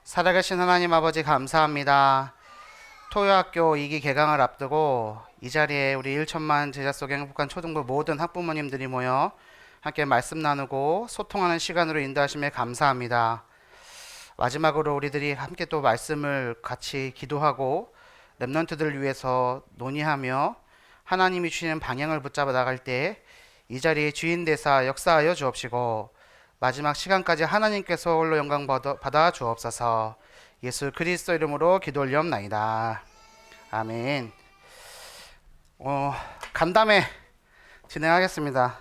살아계신 하나님 아버지 감사합니다. 토요학교 2기 개강을 앞두고 이 자리에 우리 1천만 제자 속에 행복한 초등부 모든 학부모님들이 모여 함께 말씀 나누고 소통하는 시간으로 인도하심에 감사합니다. 마지막으로 우리들이 함께 또 말씀을 같이 기도하고 렘넌트들을 위해서 논의하며 하나님이 주시는 방향을 붙잡아 나갈 때 이 자리에 주인 되사 역사하여 주옵시고 마지막 시간까지 하나님께서 홀로 영광 받아 주옵소서. 예수 그리스도 이름으로 기도 올리옵나이다. 아멘. 간담회 진행하겠습니다.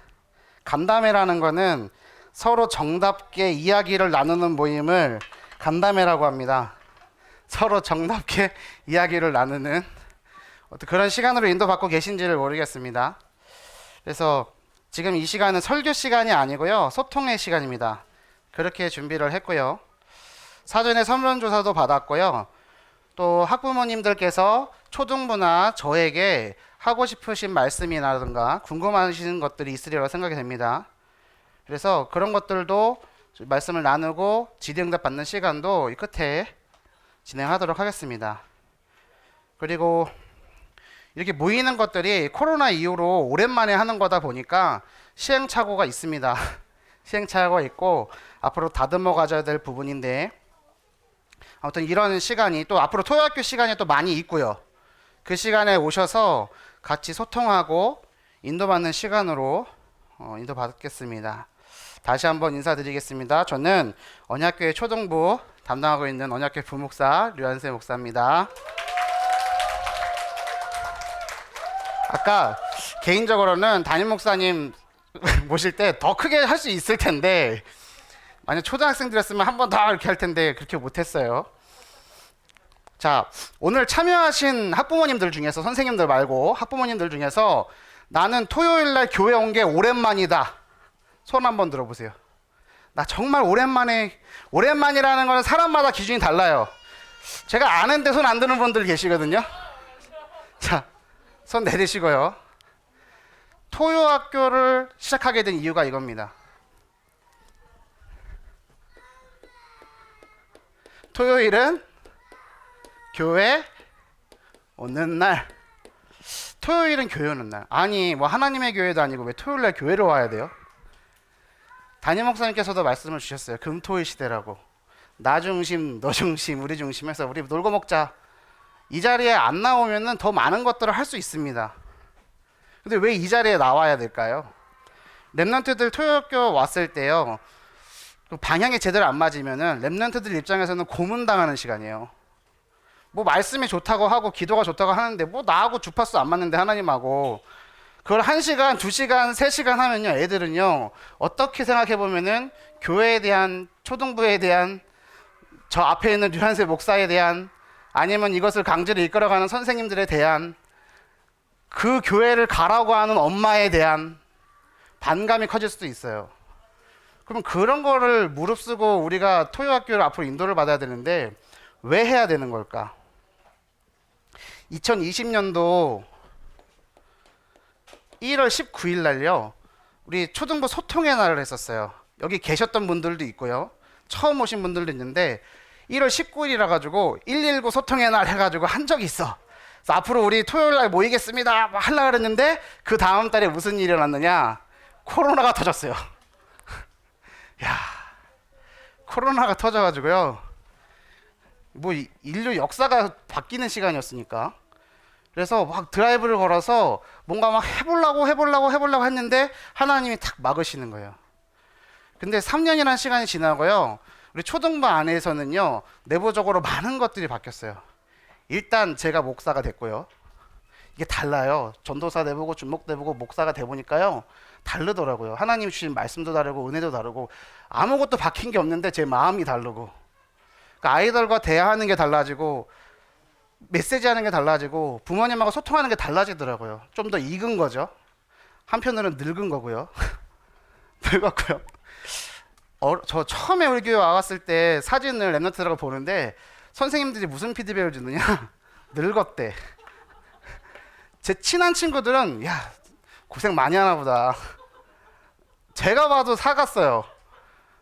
간담회라는 거는 서로 정답게 이야기를 나누는 모임을 간담회라고 합니다. 서로 정답게 이야기를 나누는 그런 시간으로 인도받고 계신지를 모르겠습니다. 그래서 지금 이 시간은 설교 시간이 아니고요, 소통의 시간입니다. 그렇게 준비를 했고요. 사전에 설문조사도 받았고요. 또 학부모님들께서 초등부나 저에게 하고 싶으신 말씀이라든가 궁금하신 것들이 있으리라고 생각이 됩니다. 그래서 그런 것들도 말씀을 나누고 질의응답 받는 시간도 이 끝에 진행하도록 하겠습니다. 그리고 이렇게 모이는 것들이 코로나 이후로 오랜만에 하는 거다 보니까 시행착오가 있습니다. 시행착오가 있고 앞으로 다듬어 가져야 될 부분인데, 아무튼 이런 시간이 또 앞으로 토요학교 시간이 또 많이 있고요. 그 시간에 오셔서 같이 소통하고 인도받는 시간으로 인도받겠습니다. 다시 한번 인사드리겠습니다. 저는 언약교회 초등부 담당하고 있는 언약교회 부목사 류한세 목사입니다. 아까 개인적으로는 담임 목사님 모실 때 더 크게 할 수 있을 텐데, 만약 초등학생들이었으면 한 번 더 이렇게 할 텐데 그렇게 못했어요. 자, 오늘 참여하신 학부모님들 중에서, 선생님들 말고 학부모님들 중에서 나는 토요일날 교회 온 게 오랜만이다, 손 한번 들어보세요. 나 정말 오랜만이라는 건 사람마다 기준이 달라요. 제가 아는데 손 안 드는 분들 계시거든요. 자, 손 내리시고요. 토요학교를 시작하게 된 이유가 이겁니다. 토요일은 교회 오는 날. 토요일은 교회 오는 날. 아니, 뭐 하나님의 교회도 아니고 왜 토요일날 교회로 와야 돼요? 담임 목사님께서도 말씀을 주셨어요. 금토일 시대라고. 나 중심, 너 중심, 우리 중심 해서 우리 놀고 먹자. 이 자리에 안 나오면은 더 많은 것들을 할 수 있습니다. 근데 왜 이 자리에 나와야 될까요? 렘넌트들 토요학교 왔을 때요, 방향이 제대로 안 맞으면은 렘넌트들 입장에서는 고문당하는 시간이에요. 뭐 말씀이 좋다고 하고 기도가 좋다고 하는데 뭐 나하고 주파수 안 맞는데 하나님하고, 그걸 1시간, 2시간, 3시간 하면요, 애들은요 어떻게 생각해 보면은 교회에 대한, 초등부에 대한, 저 앞에 있는 류한세 목사에 대한, 아니면 이것을 강제로 이끌어가는 선생님들에 대한, 그 교회를 가라고 하는 엄마에 대한 반감이 커질 수도 있어요. 그럼 그런 거를 무릅쓰고 우리가 토요학교를 앞으로 인도를 받아야 되는데 왜 해야 되는 걸까? 2020년도 1월 19일 날요, 우리 초등부 소통의 날을 했었어요. 여기 계셨던 분들도 있고요, 처음 오신 분들도 있는데 1월 19일이라 가지고 119 소통의 날 해가지고 한 적이 있어. 그래서 앞으로 우리 토요일 날 모이겠습니다 막 하려고 그랬는데 그 다음 달에 무슨 일이 일어났느냐? 코로나가 터졌어요. 야, 코로나가 터져가지고요, 뭐 인류 역사가 바뀌는 시간이었으니까. 그래서 막 드라이브를 걸어서 뭔가 막 해보려고 했는데 하나님이 탁 막으시는 거예요. 근데 3년이라는 시간이 지나고요, 우리 초등부 안에서는요 내부적으로 많은 것들이 바뀌었어요. 일단 제가 목사가 됐고요. 이게 달라요. 전도사 돼보고 준목 돼보고 목사가 돼보니까요 다르더라고요. 하나님 주신 말씀도 다르고 은혜도 다르고 아무것도 바뀐 게 없는데 제 마음이 다르고, 그러니까 아이들과 대화하는 게 달라지고 메시지하는 게 달라지고 부모님하고 소통하는 게 달라지더라고요. 좀 더 익은 거죠. 한편으로는 늙은 거고요. 늙었고요. 저 처음에 우리 교회 와봤을 때 사진을 랩런트라고 보는데 선생님들이 무슨 피드백을 주느냐? 늙었대. 제 친한 친구들은 야, 고생 많이 하나 보다. 제가 봐도 사갔어요.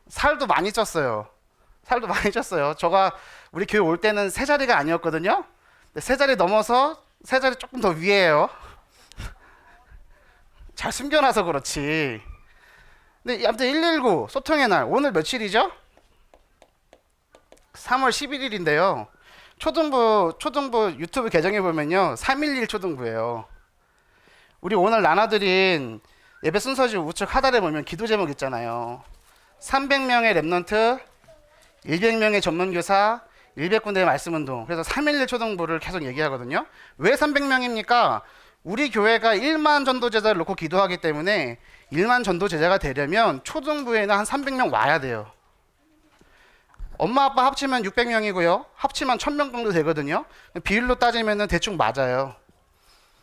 살도 많이 쪘어요. 살도 많이 쪘어요. 저가 우리 교회 올 때는 세 자리가 아니었거든요. 근데 세 자리 넘어서 세 자리 조금 더 위에요. 잘 숨겨놔서 그렇지. 근데 아무튼 119 소통의 날 오늘 며칠이죠? 3월 11일인데요. 초등부 유튜브 계정에 보면요 311 초등부예요. 우리 오늘 나눠드린 예배 순서지 우측 하단에 보면 기도 제목 있잖아요. 300명의 랩넌트, 200명의 전문교사, 100군데의 말씀운동. 그래서 311 초등부를 계속 얘기하거든요. 왜 300명입니까? 우리 교회가 1만 전도제자를 놓고 기도하기 때문에 1만 전도제자가 되려면 초등부에는 한 300명 와야 돼요. 엄마 아빠 합치면 600명이고요. 합치면 1000명 정도 되거든요. 비율로 따지면 대충 맞아요.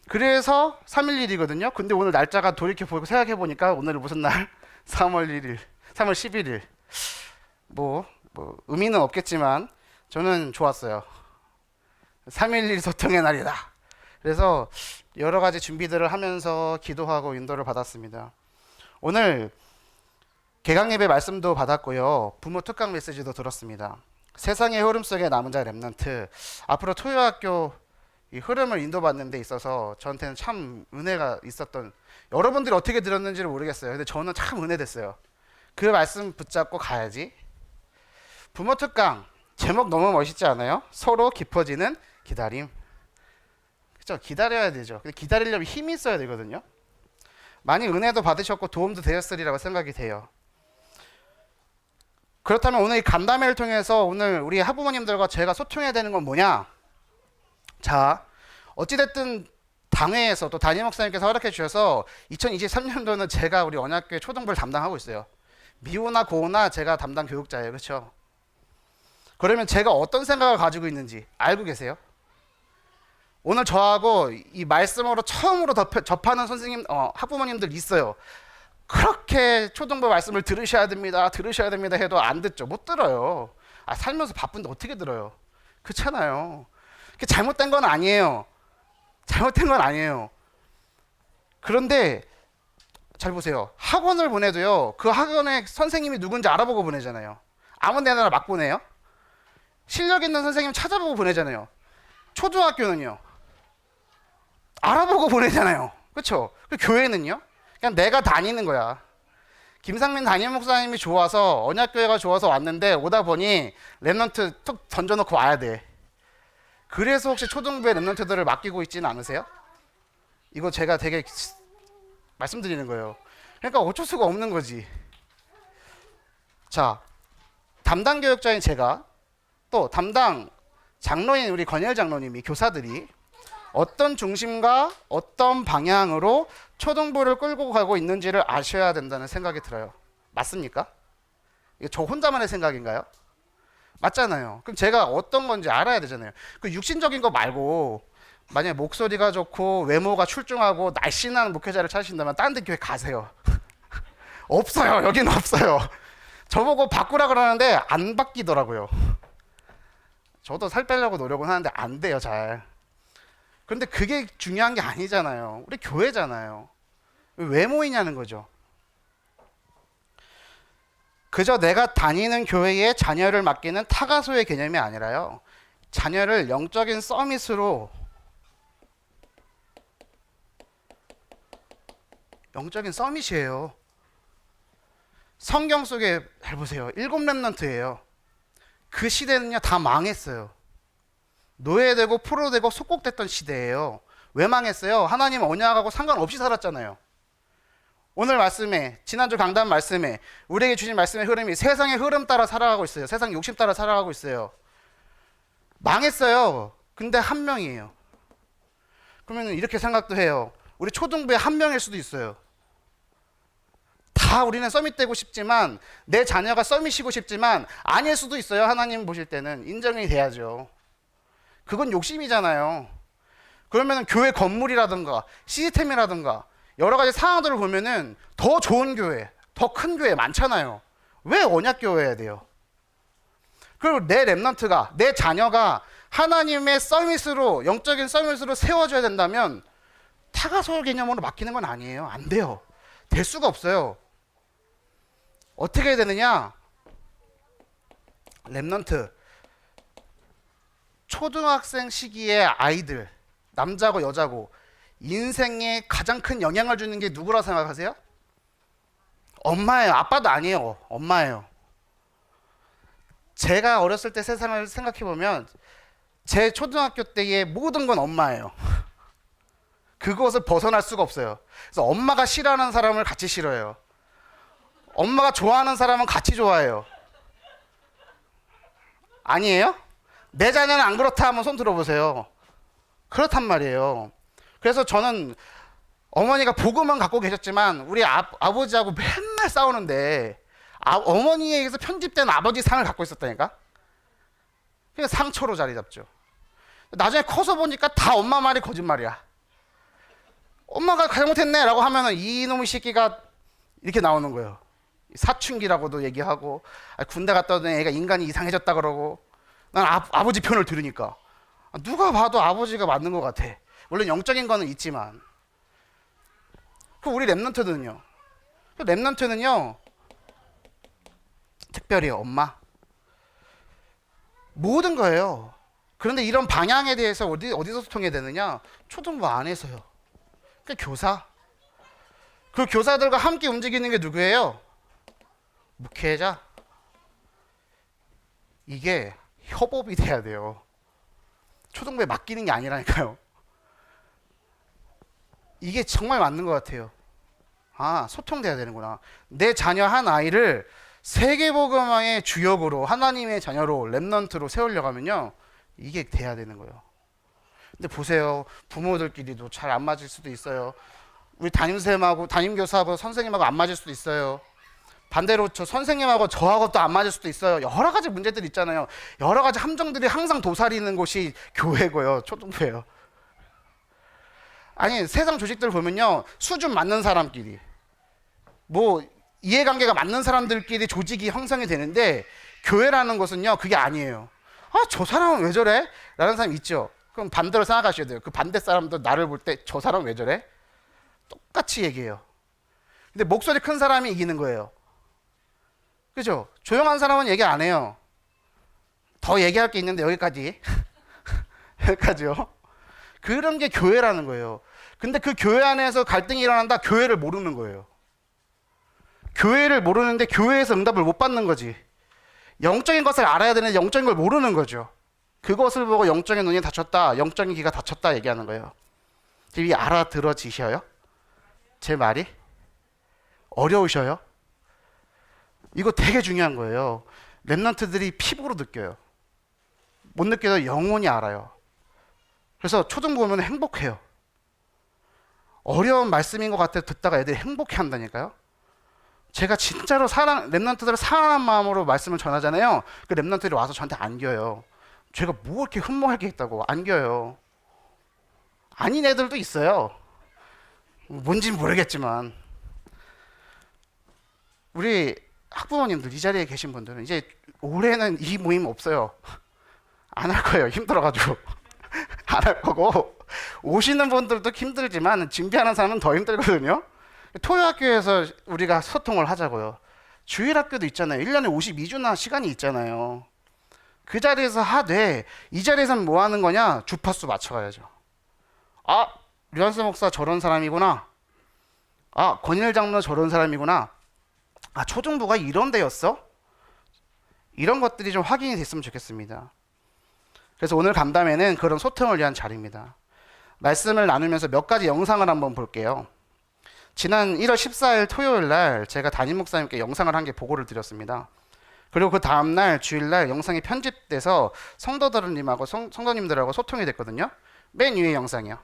그래서 311이거든요. 근데 오늘 날짜가 돌이켜보고 생각해보니까 오늘은 무슨 날? 3월 1일, 3월 11일. 뭐 의미는 없겠지만 저는 좋았어요. 311 소통의 날이다. 그래서 여러 가지 준비들을 하면서 기도하고 인도를 받았습니다. 오늘 개강 예배 말씀도 받았고요. 부모 특강 메시지도 들었습니다. 세상의 흐름 속에 남은 자 랩넌트. 앞으로 토요학교 이 흐름을 인도받는 데 있어서 저한테는 참 은혜가 있었던, 여러분들이 어떻게 들었는지를 모르겠어요. 근데 저는 참 은혜됐어요. 그 말씀 붙잡고 가야지. 부모 특강 제목 너무 멋있지 않아요? 서로 깊어지는 기다림. 그렇죠? 기다려야 되죠. 근데 기다리려면 힘이 있어야 되거든요. 많이 은혜도 받으셨고 도움도 되었으리라고 생각이 돼요. 그렇다면 오늘 이 간담회를 통해서 오늘 우리 학부모님들과 제가 소통해야 되는 건 뭐냐? 자, 어찌됐든 당회에서 또 담임 목사님께서 허락해 주셔서 2023년도는 제가 우리 언약교회 초등부를 담당하고 있어요. 미호나 고호나 제가 담당 교육자예요. 그렇죠? 그러면 제가 어떤 생각을 가지고 있는지 알고 계세요? 오늘 저하고 이 말씀으로 처음으로 접하는 선생님, 학부모님들 있어요. 그렇게 초등부 말씀을 들으셔야 됩니다 해도 안 듣죠. 못 들어요. 살면서 바쁜데 어떻게 들어요? 그렇잖아요. 그게 잘못된 건 아니에요. 잘못된 건 아니에요. 그런데 잘 보세요. 학원을 보내도요. 그 학원의 선생님이 누군지 알아보고 보내잖아요. 아무 데나 막 보내요. 실력 있는 선생님 찾아보고 보내잖아요. 초등학교는요. 알아보고 보내잖아요. 그렇죠? 그 교회는요. 그냥 내가 다니는 거야. 김상민 담임 목사님이 좋아서 언약교회가 좋아서 왔는데 오다 보니 랩넌트 툭 던져놓고 와야 돼. 그래서 혹시 초등부의 랩넌트들을 맡기고 있지는 않으세요? 이거 제가 되게 말씀드리는 거예요. 그러니까 어쩔 수가 없는 거지. 자, 담당 교육자인 제가 또 담당 장로인 우리 권열 장로님이 교사들이 어떤 중심과 어떤 방향으로 초등부를 끌고 가고 있는지를 아셔야 된다는 생각이 들어요. 맞습니까? 이게 저 혼자만의 생각인가요? 맞잖아요. 그럼 제가 어떤 건지 알아야 되잖아요. 그 육신적인 거 말고 만약에 목소리가 좋고 외모가 출중하고 날씬한 목회자를 찾으신다면 다른 데 교회 가세요. 없어요. 여기는 없어요. 저보고 바꾸라 그러는데 안 바뀌더라고요. 저도 살 빼려고 노력은 하는데 안 돼요, 잘. 그런데 그게 중요한 게 아니잖아요. 우리 교회잖아요. 왜 모이냐는 거죠. 그저 내가 다니는 교회에 자녀를 맡기는 타가소의 개념이 아니라요. 자녀를 영적인 서밋으로, 영적인 서밋이에요. 성경 속에 잘 보세요. 7 랩넌트예요. 그 시대는요 다 망했어요. 노예되고 포로되고 속국됐던 시대예요. 왜 망했어요? 하나님 언약하고 상관없이 살았잖아요. 오늘 말씀에, 지난주 강단 말씀에 우리에게 주신 말씀의 흐름이 세상의 흐름 따라 살아가고 있어요. 세상 욕심 따라 살아가고 있어요. 망했어요. 근데 한 명이에요. 그러면 이렇게 생각도 해요. 우리 초등부에 한 명일 수도 있어요. 다 우리는 서밋되고 싶지만, 내 자녀가 서밋이고 싶지만 아닐 수도 있어요. 하나님 보실 때는 인정이 돼야죠. 그건 욕심이잖아요. 그러면 교회 건물이라든가 시스템이라든가 여러 가지 상황들을 보면은 더 좋은 교회, 더 큰 교회 많잖아요. 왜 언약교회여야 돼요? 그리고 내 랩넌트가, 내 자녀가 하나님의 서밋으로, 영적인 서밋으로 세워줘야 된다면 타가소 개념으로 맡기는 건 아니에요. 안 돼요. 될 수가 없어요. 어떻게 해야 되느냐? 랩넌트 초등학생 시기의 아이들, 남자고 여자고 인생에 가장 큰 영향을 주는 게 누구라 생각하세요? 엄마예요. 아빠도 아니에요. 엄마예요. 제가 어렸을 때 세상을 생각해 보면 제 초등학교 때의 모든 건 엄마예요. 그것을 벗어날 수가 없어요. 그래서 엄마가 싫어하는 사람을 같이 싫어해요. 엄마가 좋아하는 사람은 같이 좋아해요. 아니에요? 내 자녀는 안 그렇다 하면 손 들어보세요. 그렇단 말이에요. 그래서 저는 어머니가 복음은 갖고 계셨지만 우리 아버지하고 맨날 싸우는데 어머니에 의해서 편집된 아버지 상을 갖고 있었다니까. 그러니까 상처로 자리 잡죠. 나중에 커서 보니까 다 엄마 말이 거짓말이야. 엄마가 잘못했네 라고 하면은 이놈의 새끼가 이렇게 나오는 거예요. 사춘기라고도 얘기하고 군대 갔다 오더니 애가 인간이 이상해졌다 그러고. 난 아버지 편을 들으니까 누가 봐도 아버지가 맞는 것 같아. 물론 영적인 거는 있지만. 그 우리 랩넌트는요. 랩넌트는요. 특별히 엄마. 모든 거예요. 그런데 이런 방향에 대해서 어디서 소통해야 되느냐? 초등부 안에서요. 그 교사. 그 교사들과 함께 움직이는 게 누구예요? 목회자. 이게 협업이 돼야 돼요. 초등부에 맡기는 게 아니라니까요. 이게 정말 맞는 것 같아요. 아, 소통돼야 되는구나. 내 자녀 한 아이를 세계복음화의 주역으로, 하나님의 자녀로, 랩넌트로 세우려고 하면요, 이게 돼야 되는 거예요. 근데 보세요, 부모들끼리도 잘 안 맞을 수도 있어요. 우리 담임쌤하고 담임교사하고 선생님하고 안 맞을 수도 있어요. 반대로 저 선생님하고 저하고 또 안 맞을 수도 있어요. 여러 가지 문제들이 있잖아요. 여러 가지 함정들이 항상 도사리는 곳이 교회고요, 초등부예요. 아니, 세상 조직들 보면요, 수준 맞는 사람끼리, 뭐 이해관계가 맞는 사람들끼리 조직이 형성이 되는데, 교회라는 것은요 그게 아니에요. 아, 저 사람은 왜 저래? 라는 사람 있죠. 그럼 반대로 생각하셔야 돼요. 그 반대 사람도 나를 볼 때 저 사람 왜 저래? 똑같이 얘기해요. 근데 목소리 큰 사람이 이기는 거예요. 그죠? 조용한 사람은 얘기 안 해요. 더 얘기할 게 있는데 여기까지. 여기까지요. 그런 게 교회라는 거예요. 근데 그 교회 안에서 갈등이 일어난다? 교회를 모르는 거예요. 교회를 모르는데 교회에서 응답을 못 받는 거지. 영적인 것을 알아야 되는데 영적인 걸 모르는 거죠. 그것을 보고 영적인 눈이 닫혔다, 영적인 귀가 닫혔다 얘기하는 거예요. 지금 이 알아들어지셔요? 제 말이? 어려우셔요? 이거 되게 중요한 거예요. 랩런트들이 피부로 느껴요. 못 느껴도 영혼이 알아요. 그래서 초등부 보면 행복해요. 어려운 말씀인 것 같아서 듣다가 애들이 행복해 한다니까요. 제가 진짜로 랩런트들을 사랑하는 마음으로 말씀을 전하잖아요. 그 랩런트들이 와서 저한테 안겨요. 제가 뭐 이렇게 흠모할 게 있다고 안겨요. 아닌 애들도 있어요. 뭔지는 모르겠지만. 우리 학부모님들, 이 자리에 계신 분들은 이제 올해는 이 모임 없어요. 안 할 거예요. 힘들어가지고. 안 할 거고, 오시는 분들도 힘들지만 준비하는 사람은 더 힘들거든요. 토요학교에서 우리가 소통을 하자고요. 주일학교도 있잖아요. 1년에 52주나 시간이 있잖아요. 그 자리에서 하되, 이 자리에서는 뭐 하는 거냐? 주파수 맞춰가야죠. 아, 류한수 목사 저런 사람이구나. 아, 권일 장로 저런 사람이구나. 아, 초중부가 이런 데였어? 이런 것들이 좀 확인이 됐으면 좋겠습니다. 그래서 오늘 간담회는 그런 소통을 위한 자리입니다. 말씀을 나누면서 몇 가지 영상을 한번 볼게요. 지난 1월 14일 토요일 날 제가 담임 목사님께 영상을 한 개 보고를 드렸습니다. 그리고 그 다음날 주일날 영상이 편집돼서 성도들님하고 성도님들하고 소통이 됐거든요. 맨 위에 영상이요.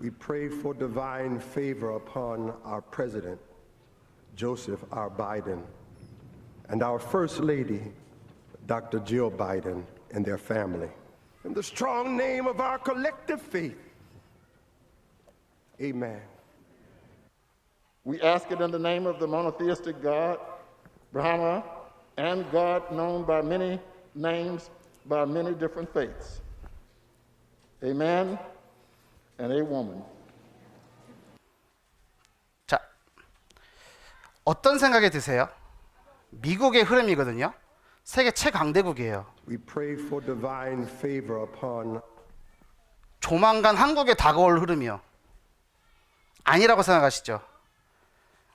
We pray for divine favor upon our president, Joseph R. Biden, and our First Lady, Dr. Jill Biden, and their family. In the strong name of our collective faith, amen. We ask it in the name of the monotheistic God, Brahma, and God known by many names, by many different faiths. A man and a woman. 자, 어떤 생각이 드세요? 미국의 흐름이거든요. 세계 최강대국이에요. We pray for divine favor upon 조만간 한국에 다가올 흐름이요. 아니라고 생각하시죠?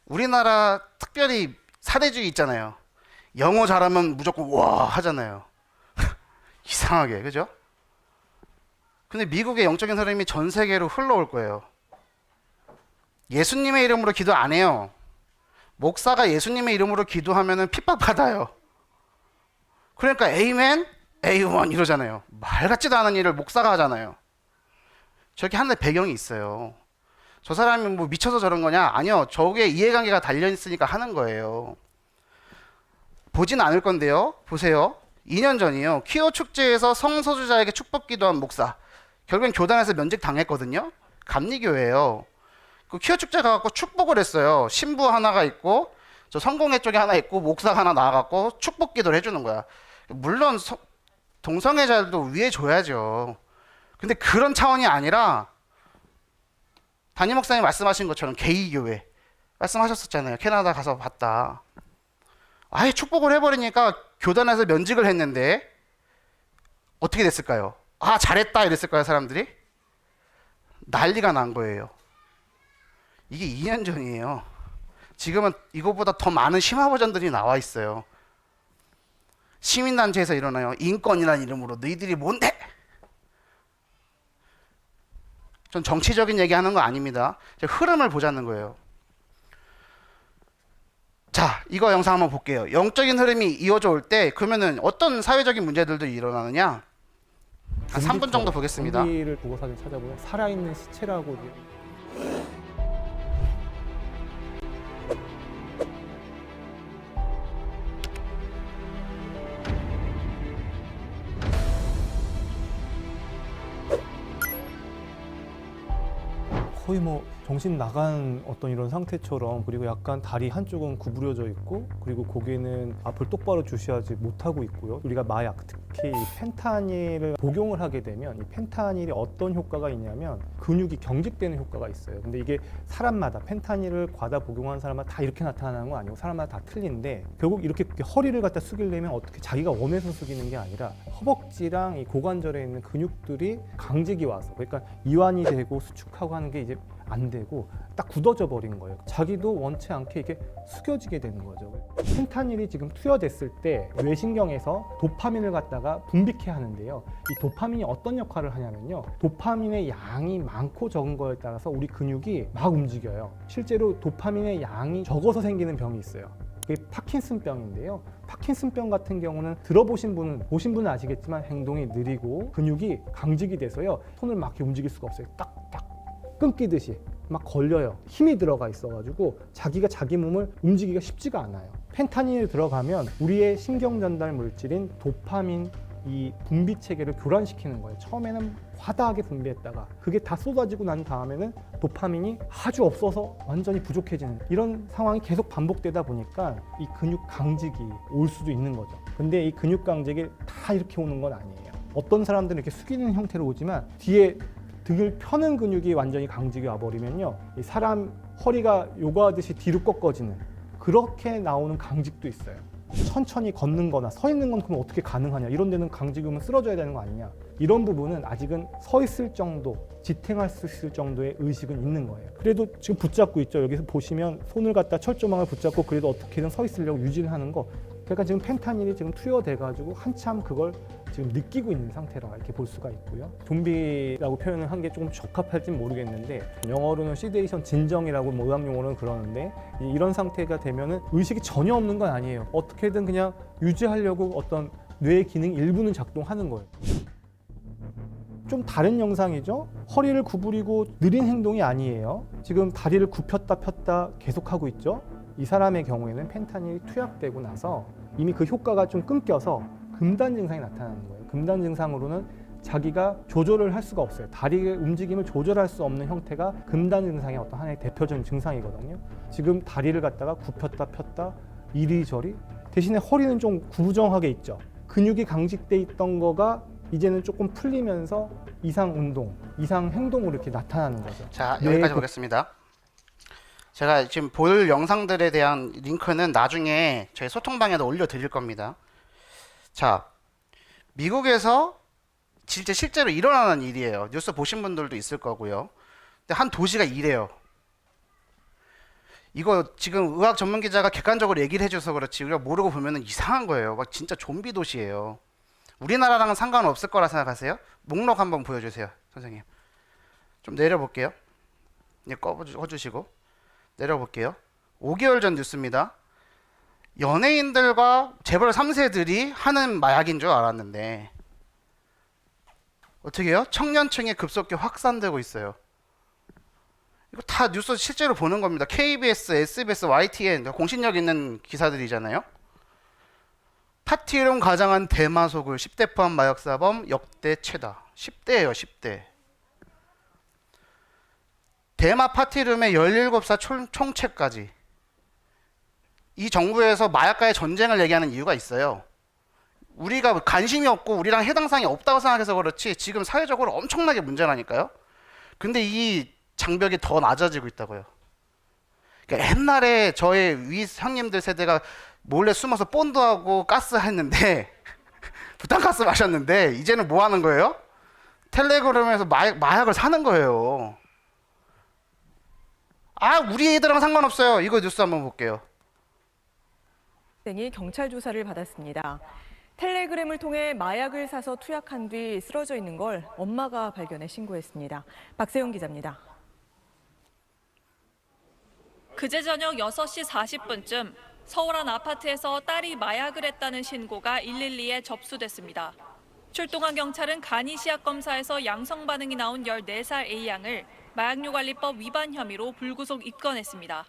우리나라 특별히 사대주의 있잖아요. 영어 잘하면 무조건 와 하잖아요. 이상하게, 그죠? 근데 미국의 영적인 흐름이 전 세계로 흘러올 거예요. 예수님의 이름으로 기도 안 해요. 목사가 예수님의 이름으로 기도하면 핍박받아요. 그러니까 에이멘, 에이원 이러잖아요. 말 같지도 않은 일을 목사가 하잖아요. 저렇게 하는 데 배경이 있어요. 저 사람이 뭐 미쳐서 저런 거냐? 아니요. 저게 이해관계가 달려있으니까 하는 거예요. 보진 않을 건데요. 보세요. 2년 전이요. 퀴어 축제에서 성소수자에게 축복 기도한 목사. 결국엔 교단에서 면직 당했거든요. 감리교회예요. 그 퀴어 축제 가갖고 축복을 했어요. 신부 하나가 있고 저 성공회 쪽에 하나 있고 목사가 하나 나와갖고 축복 기도를 해주는 거야. 물론 동성애자들도 위해 줘야죠. 근데 그런 차원이 아니라 담임 목사님 말씀하신 것처럼 게이 교회 말씀하셨었잖아요. 캐나다 가서 봤다. 아예 축복을 해버리니까 교단에서 면직을 했는데 어떻게 됐을까요? 아 잘했다 이랬을까요 사람들이? 난리가 난 거예요. 이게 2년 전이에요. 지금은 이거보다 더 많은 심화 버전들이 나와 있어요. 시민단체에서 일어나요. 인권이라는 이름으로 너희들이 뭔데? 전 정치적인 얘기하는 거 아닙니다. 흐름을 보자는 거예요. 자, 이거 영상 한번 볼게요. 영적인 흐름이 이어져 올 때 그러면은 어떤 사회적인 문제들도 일어나느냐? 한 3분 정도 보겠습니다. 좀비를 보고 사진 찾아보면 살아있는 시체라고. 거의 뭐 정신 나간 어떤 이런 상태처럼, 그리고 약간 다리 한쪽은 구부려져 있고, 그리고 고개는 앞을 똑바로 주시하지 못하고 있고요. 우리가 마약, 특히 이 펜타닐을 복용을 하게 되면 이 펜타닐이 어떤 효과가 있냐면 근육이 경직되는 효과가 있어요. 근데 이게 사람마다, 펜타닐을 과다 복용한 사람마다 다 이렇게 나타나는 건 아니고 사람마다 다 틀린데, 결국 이렇게 허리를 갖다 숙이려면 어떻게 자기가 원해서 숙이는 게 아니라 허벅지랑 이 고관절에 있는 근육들이 강직이 와서, 그러니까 이완이 되고 수축하고 하는 게 이제 안 되고 딱 굳어져 버린 거예요. 자기도 원치 않게 이게 숙여지게 되는 거죠. 펜타닐이 지금 투여됐을 때 뇌신경에서 도파민을 갖다가 분비케 하는데요. 이 도파민이 어떤 역할을 하냐면요. 도파민의 양이 많고 적은 거에 따라서 우리 근육이 막 움직여요. 실제로 도파민의 양이 적어서 생기는 병이 있어요. 그게 파킨슨병인데요. 파킨슨병 같은 경우는 보신 분은 아시겠지만 행동이 느리고 근육이 강직이 돼서요. 손을 막 이렇게 움직일 수가 없어요. 딱딱 끊기듯이 막 걸려요. 힘이 들어가 있어가지고 자기가 자기 몸을 움직이기가 쉽지가 않아요. 펜타닐이 들어가면 우리의 신경 전달 물질인 도파민 이 분비 체계를 교란시키는 거예요. 처음에는 화다하게 분비했다가 그게 다 쏟아지고 난 다음에는 도파민이 아주 없어서 완전히 부족해지는 이런 상황이 계속 반복되다 보니까 이 근육 강직이 올 수도 있는 거죠. 근데 이 근육 강직이 다 이렇게 오는 건 아니에요. 어떤 사람들은 이렇게 숙이는 형태로 오지만 뒤에 등을 펴는 근육이 완전히 강직이 와버리면요, 이 사람 허리가 요가하듯이 뒤로 꺾어지는 그렇게 나오는 강직도 있어요. 천천히 걷는 거나 서 있는 건 그럼 어떻게 가능하냐, 이런 데는 강직이면 쓰러져야 되는 거 아니냐, 이런 부분은 아직은 서 있을 정도, 지탱할 수 있을 정도의 의식은 있는 거예요. 그래도 지금 붙잡고 있죠. 여기서 보시면 손을 갖다 철조망을 붙잡고 그래도 어떻게든 서 있으려고 유지를 하는 거. 그러니까 지금 펜타닐이 지금 투여돼가지고 한참 그걸 지금 느끼고 있는 상태라 이렇게 볼 수가 있고요. 좀비라고 표현을 한 게 조금 적합할진 모르겠는데, 영어로는 시데이션 진정이라고 의학 용어로는 그러는데, 이런 상태가 되면은 의식이 전혀 없는 건 아니에요. 어떻게든 그냥 유지하려고 어떤 뇌의 기능 일부는 작동하는 거예요. 좀 다른 영상이죠. 허리를 구부리고 느린 행동이 아니에요. 지금 다리를 굽혔다 폈다 계속하고 있죠. 이 사람의 경우에는 펜타닐이 투약되고 나서 이미 그 효과가 좀 끊겨서 금단 증상이 나타나는 거예요. 금단 증상으로는 자기가 조절을 할 수가 없어요. 다리의 움직임을 조절할 수 없는 형태가 금단 증상의 어떤 하나의 대표적인 증상이거든요. 지금 다리를 갖다가 굽혔다 폈다 이리저리, 대신에 허리는 좀 구부정하게 있죠. 근육이 강직돼 있던 거가 이제는 조금 풀리면서 이상 운동, 이상 행동으로 이렇게 나타나는 거죠. 자, 여기까지 보겠습니다. 제가 지금 볼 영상들에 대한 링크는 나중에 저희 소통방에도 올려드릴 겁니다. 자, 미국에서 진짜 실제로 일어나는 일이에요. 뉴스 보신 분들도 있을 거고요. 근데 한 도시가 이래요. 이거 지금 의학 전문 기자가 객관적으로 얘기를 해줘서 그렇지 우리가 모르고 보면은 이상한 거예요. 막 진짜 좀비 도시예요. 우리나라랑은 상관없을 거라 생각하세요? 목록 한번 보여주세요, 선생님. 좀 내려볼게요. 이제 꺼주시고 내려볼게요. 5개월 전 뉴스입니다. 연예인들과 재벌 3세들이 하는 마약인 줄 알았는데 어떻게 해요? 청년층에 급속히 확산되고 있어요. 이거 다 뉴스 실제로 보는 겁니다. KBS, SBS, YTN 공신력 있는 기사들이잖아요. 파티룸 가장한 대마속을 10대 포함 마약사범 역대 최다. 10대예요, 10대. 대마 파티룸의 17사 총체까지. 이 정부에서 마약과의 전쟁을 얘기하는 이유가 있어요. 우리가 관심이 없고 우리랑 해당 사항이 없다고 생각해서 그렇지 지금 사회적으로 엄청나게 문제라니까요. 근데 이 장벽이 더 낮아지고 있다고요. 그러니까 옛날에 저의 위 형님들 세대가 몰래 숨어서 본드하고 가스 했는데 부탄가스 마셨는데 이제는 뭐 하는 거예요? 텔레그램에서 마약을 사는 거예요. 아, 우리 애들랑 상관없어요. 이거 뉴스 한번 볼게요. 이 경찰 조사를 받았습니다. 텔레그램을 통해 마약을 사서 투약한 뒤 쓰러져 있는 걸 엄마가 발견해 신고했습니다. 박세영 기자입니다. 그제 저녁 6시 40분쯤 서울 한 아파트에서 딸이 마약을 했다는 신고가 112에 접수됐습니다. 출동한 경찰은 간이 시약 검사에서 양성 반응이 나온 14살 A양을 마약류관리법 위반 혐의로 불구속 입건했습니다.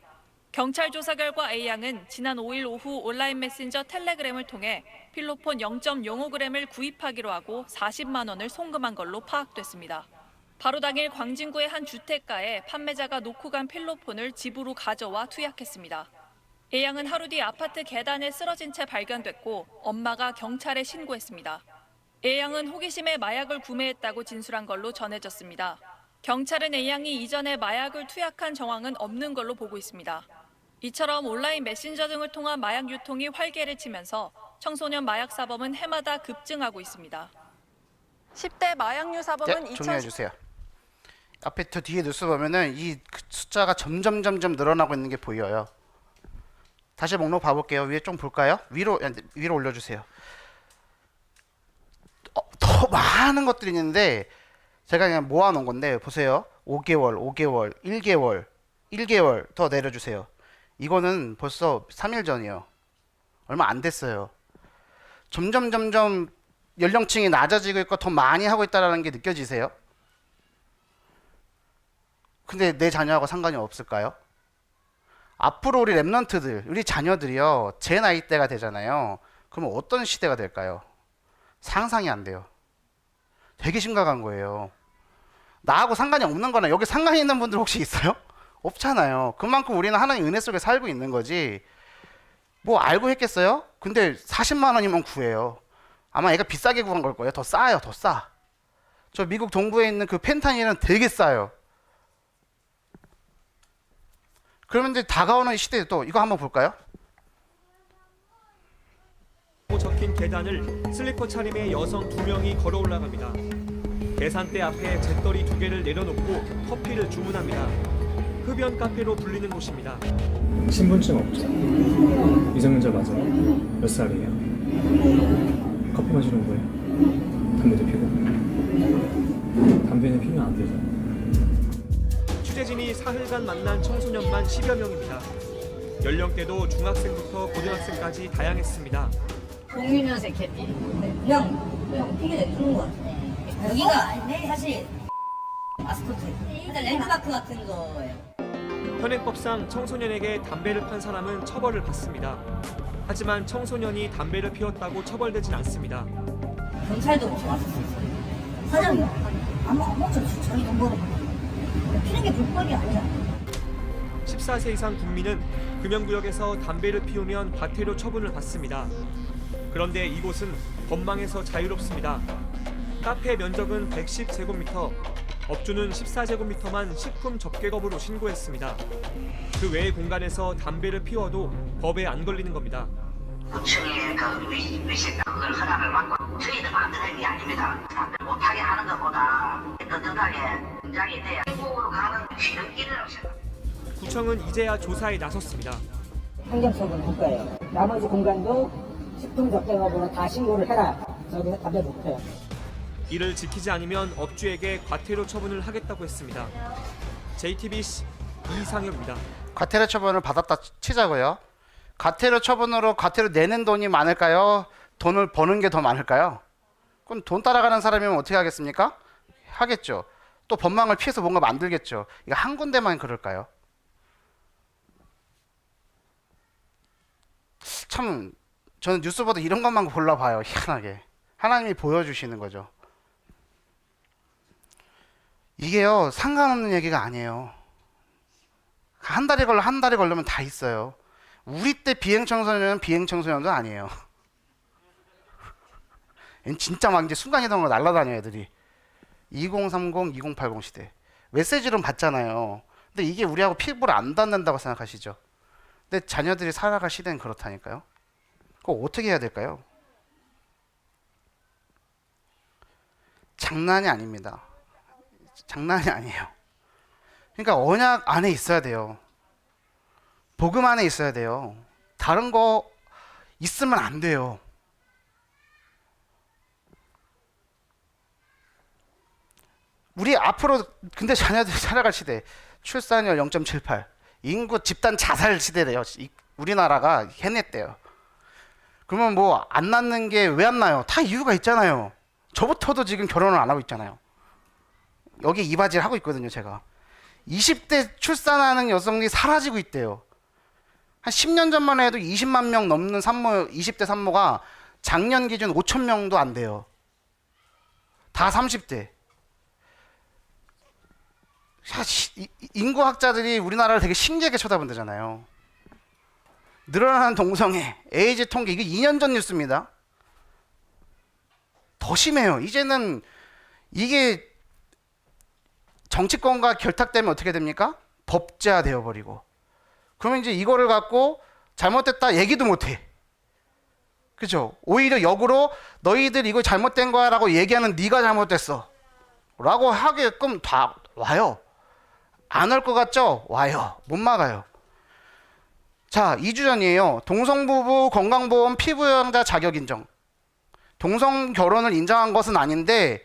경찰 조사 결과 A양은 지난 5일 오후 온라인 메신저 텔레그램을 통해 필로폰 0.05g을 구입하기로 하고 40만 원을 송금한 걸로 파악됐습니다. 바로 당일 광진구의 한 주택가에 판매자가 놓고 간 필로폰을 집으로 가져와 투약했습니다. A양은 하루 뒤 아파트 계단에 쓰러진 채 발견됐고 엄마가 경찰에 신고했습니다. A양은 호기심에 마약을 구매했다고 진술한 걸로 전해졌습니다. 경찰은 A양이 이전에 마약을 투약한 정황은 없는 걸로 보고 있습니다. 이처럼 온라인 메신저 등을 통한 마약 유통이 활개를 치면서 청소년 마약 사범은 해마다 급증하고 있습니다. 10대 마약류 사범은 정리해 주세요. 앞에 저 뒤에 뉴스 보면은 이 숫자가 점점 늘어나고 있는 게 보여요. 다시 목록 봐볼게요. 위에 좀 볼까요? 위로 올려주세요. 더 많은 것들이 있는데 제가 그냥 모아놓은 건데 보세요. 5개월, 1개월 더 내려주세요. 이거는 벌써 3일 전이에요. 얼마 안 됐어요. 점점 연령층이 낮아지고 있고 더 많이 하고 있다는 게 느껴지세요? 근데 내 자녀하고 상관이 없을까요? 앞으로 우리 랩런트들, 우리 자녀들이요, 제 나이대가 되잖아요. 그러면 어떤 시대가 될까요? 상상이 안 돼요. 되게 심각한 거예요. 나하고 상관이 없는 거나 여기 상관이 있는 분들 혹시 있어요? 없잖아요. 그만큼 우리는 하나님 은혜 속에 살고 있는 거지. 뭐 알고 했겠어요? 근데 40만 원이면 구해요. 아마 얘가 비싸게 구한 걸 거예요. 더 싸요, 더 싸. 저 미국 동부에 있는 그 펜타닐은 되게 싸요. 그러면 이제 다가오는 시대에 또 이거 한번 볼까요? 적힌 계단을 슬리퍼 차림의 여성 2명이 걸어 올라갑니다. 계산대 앞에 잿더리 2개를 내려놓고 커피를 주문합니다. 흡연 카페로 불리는 곳입니다. 신분증 없죠? 미성년자 맞아요? 몇 살이에요? 커피 마시는 거예요? 담배도 피고? 담배는 피면 안 되죠. 취재진이 사흘간 만난 청소년만 10여 명입니다. 연령대도 중학생부터 고등학생까지 다양했습니다. 06년생 캐피. 그냥 피게 내주는 것 같아. 여기가 사실 마스코트. 일단 랜드마크 같은 거예요. 현행법상 청소년에게 담배를 판 사람은 처벌을 받습니다. 하지만 청소년이 담배를 피웠다고 처벌되진 않습니다. 경찰도 왔었어요. 사장님, 안 먹죠. 저희 돈 벌어. 피는 게 불법이 아니야. 14세 이상 국민은 금연구역에서 담배를 피우면 과태료 처분을 받습니다. 그런데 이곳은 법망에서 자유롭습니다. 카페 면적은 110제곱미터, 업주는 14제곱미터만 식품 접객업으로 신고했습니다. 그 외의 공간에서 담배를 피워도 법에 안 걸리는 겁니다. 구청의 그 위식 그걸 허락을 받고 저희들 마음대로 하는 게 아닙니다. 사람들 못하게 하는 것보다 떳떳하게 긴장이 돼야 행복으로 가는 지름길이라고 생각합니다. 구청은 이제야 조사에 나섰습니다. 환경처분 할 거예요. 나머지 공간도 식품적재업으로 다 신고를 해라. 저기서 답변 못해요. 이를 지키지 않으면 업주에게 과태료 처분을 하겠다고 했습니다. JTBC 이상혁입니다. 과태료 처분을 받았다 치자고요. 과태료 처분으로 과태료 내는 돈이 많을까요? 돈을 버는 게 더 많을까요? 그럼 돈 따라가는 사람이면 어떻게 하겠습니까? 하겠죠. 또 법망을 피해서 뭔가 만들겠죠. 이거 한 군데만 그럴까요? 참 저는 뉴스 보다 이런 것만 골라봐요. 희한하게. 하나님이 보여주시는 거죠. 이게요 상관없는 얘기가 아니에요. 한 달이 걸리면 다 있어요. 우리 때 비행청소년은 비행청소년도 아니에요. 진짜 막 이제 순간이동으로 날아다녀요 애들이. 2030, 2080 시대. 메시지는 받잖아요. 근데 이게 우리하고 피부를 안 닿는다고 생각하시죠? 근데 자녀들이 살아갈 시대는 그렇다니까요. 그거 어떻게 해야 될까요? 장난이 아닙니다. 장난이 아니에요. 그러니까 언약 안에 있어야 돼요. 복음 안에 있어야 돼요. 다른 거 있으면 안 돼요. 우리 앞으로 근데 자녀들이 살아갈 시대 출산율 0.78 인구 집단 자살 시대래요. 우리나라가 해냈대요. 그러면 뭐 안 낳는 게 왜 안 나요? 다 이유가 있잖아요. 저부터도 지금 결혼을 안 하고 있잖아요. 여기 이 바지를 하고 있거든요 제가. 20대 출산하는 여성이 사라지고 있대요. 한 10년 전만 해도 20만 명 넘는 산모, 20대 산모가 작년 기준 5천 명도 안 돼요. 다 30대. 인구학자들이 우리나라를 되게 신기하게 쳐다본다잖아요. 늘어나는 동성애, 에이즈 통계, 이게 2년 전 뉴스입니다. 더 심해요. 이제는 이게 정치권과 결탁되면 어떻게 됩니까? 법제화 되어버리고. 그러면 이제 이거를 갖고 잘못됐다 얘기도 못해. 그죠? 오히려 역으로 너희들 이거 잘못된 거야 라고 얘기하는 네가 잘못됐어 라고 하게끔 다 와요. 안 올 것 같죠? 와요. 못 막아요. 자, 2주 전이에요. 동성부부 건강보험 피부영양자 자격인정. 동성 결혼을 인정한 것은 아닌데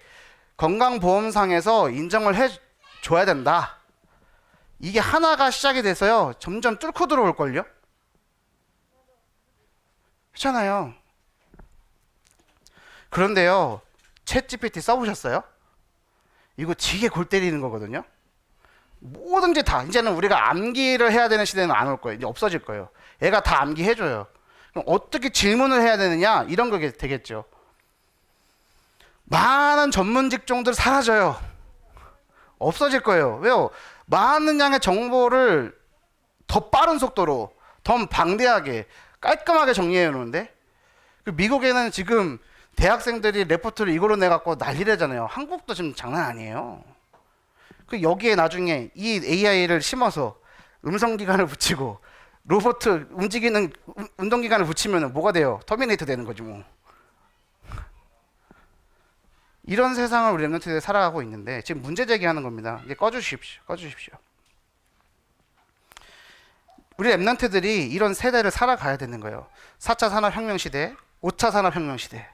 건강보험상에서 인정을 해줘야 된다. 이게 하나가 시작이 돼서요. 점점 뚫고 들어올걸요? 그렇잖아요. 그런데요. 챗GPT 써보셨어요? 이거 되게 골 때리는 거거든요. 뭐든지 다 이제는 우리가 암기를 해야 되는 시대는 안 올 거예요. 이제 없어질 거예요. 얘가 다 암기해줘요. 그럼 어떻게 질문을 해야 되느냐 이런 거 되겠죠. 많은 전문 직종들 사라져요. 없어질 거예요. 왜요? 많은 양의 정보를 더 빠른 속도로 더 방대하게 깔끔하게 정리해 놓는데 미국에는 지금 대학생들이 레포트를 이걸로 내갖고 난리래잖아요. 한국도 지금 장난 아니에요. 그 여기에 나중에 이 AI를 심어서 음성기관을 붙이고 로봇 움직이는 운동기관을 붙이면 뭐가 돼요? 터미네이터 되는 거지 뭐. 이런 세상을 우리 랩런트들이 살아가고 있는데 지금 문제 제기하는 겁니다. 이제 꺼주십시오. 우리 랩런트들이 이런 세대를 살아가야 되는 거예요. 4차 산업혁명 시대, 5차 산업혁명 시대.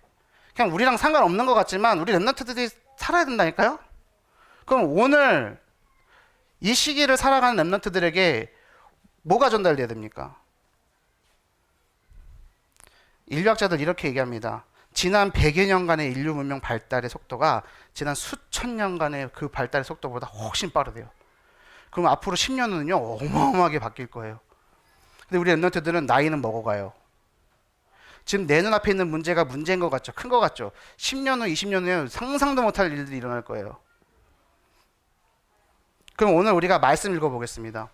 그냥 우리랑 상관없는 것 같지만 우리 랩런트들이 살아야 된다니까요? 그럼 오늘 이 시기를 살아가는 랩런트들에게 뭐가 전달돼야 됩니까? 인류학자들 이렇게 얘기합니다. 지난 100여 년간의 인류 문명 발달의 속도가 지난 수천 년간의 그 발달의 속도보다 훨씬 빠르대요. 그럼 앞으로 10년 후는요 어마어마하게 바뀔 거예요. 근데 우리 랩런트들은 나이는 먹어가요. 지금 내 눈앞에 있는 문제가 문제인 것 같죠? 큰 것 같죠? 10년 후, 20년 후에 상상도 못할 일들이 일어날 거예요. 그럼 오늘 우리가 말씀 읽어보겠습니다.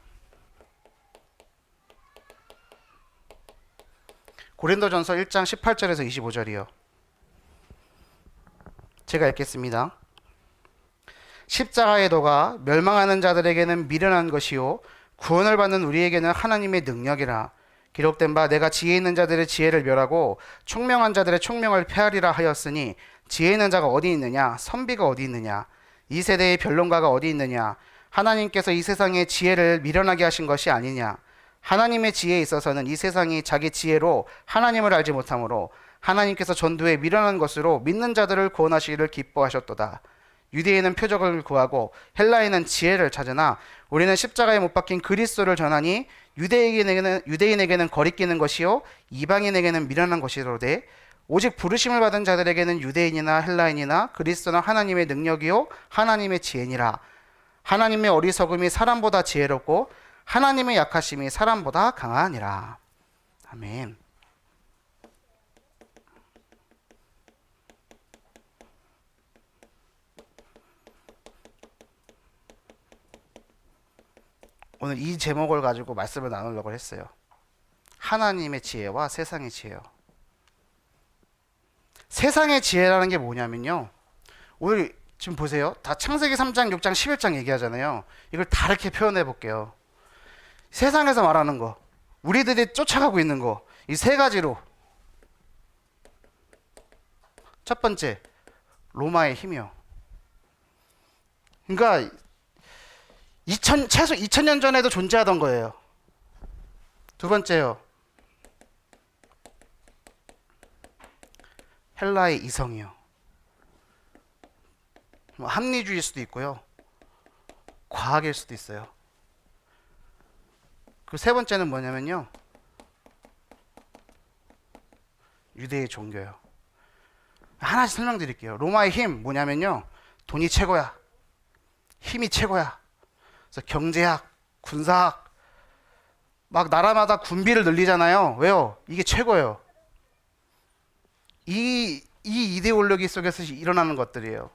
고린도전서 1장 18절에서 25절이요. 제가 읽겠습니다. 십자가의 도가 멸망하는 자들에게는 미련한 것이요 구원을 받는 우리에게는 하나님의 능력이라. 기록된 바 내가 지혜 있는 자들의 지혜를 멸하고 총명한 자들의 총명을 폐하리라 하였으니 지혜 있는 자가 어디 있느냐? 선비가 어디 있느냐? 이 세대의 변론가가 어디 있느냐? 하나님께서 이 세상의 지혜를 미련하게 하신 것이 아니냐? 하나님의 지혜에 있어서는 이 세상이 자기 지혜로 하나님을 알지 못하므로 하나님께서 전도에 미련한 것으로 믿는 자들을 구원하시기를 기뻐하셨도다. 유대인은 표적을 구하고 헬라인은 지혜를 찾으나 우리는 십자가에 못 박힌 그리스도를 전하니 유대인에게는 거리끼는 것이요 이방인에게는 미련한 것이로되 오직 부르심을 받은 자들에게는 유대인이나 헬라인이나 그리스도는 하나님의 능력이요 하나님의 지혜니라. 하나님의 어리석음이 사람보다 지혜롭고 하나님의 약하심이 사람보다 강하니라. 아멘. 오늘 이 제목을 가지고 말씀을 나누려고 했어요. 하나님의 지혜와 세상의 지혜요. 세상의 지혜라는 게 뭐냐면요. 오늘 지금 보세요. 다 창세기 3장, 6장, 11장 얘기하잖아요. 이걸 다르게 표현해 볼게요. 세상에서 말하는 거, 우리들이 쫓아가고 있는 거, 이 세 가지로. 첫 번째, 로마의 힘이요. 그러니까 최소 2000년 전에도 존재하던 거예요. 두 번째요, 헬라의 이성이요. 뭐 합리주의일 수도 있고요, 과학일 수도 있어요. 그 세 번째는 뭐냐면요, 유대의 종교요. 하나씩 설명드릴게요. 로마의 힘 뭐냐면요, 돈이 최고야, 힘이 최고야. 그래서 경제학, 군사학, 막 나라마다 군비를 늘리잖아요. 왜요? 이게 최고예요. 이 이데올로기 속에서 일어나는 것들이에요.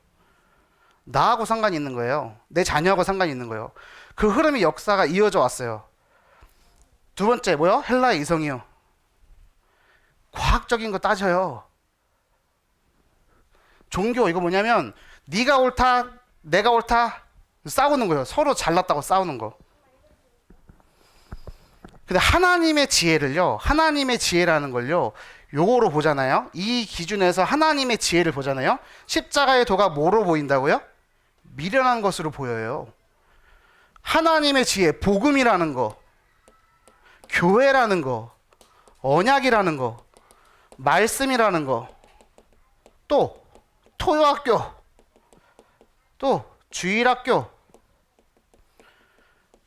나하고 상관이 있는 거예요. 내 자녀하고 상관이 있는 거예요. 그 흐름이 역사가 이어져 왔어요. 두 번째 뭐요? 헬라의 이성이요. 과학적인 거 따져요. 종교 이거 뭐냐면 네가 옳다, 내가 옳다 싸우는 거예요. 서로 잘났다고 싸우는 거. 근데 하나님의 지혜를요, 하나님의 지혜라는 걸요, 요거로 보잖아요. 이 기준에서 하나님의 지혜를 보잖아요. 십자가의 도가 뭐로 보인다고요? 미련한 것으로 보여요. 하나님의 지혜, 복음이라는 거, 교회라는 거, 언약이라는 거, 말씀이라는 거, 또 토요학교, 또 주일학교.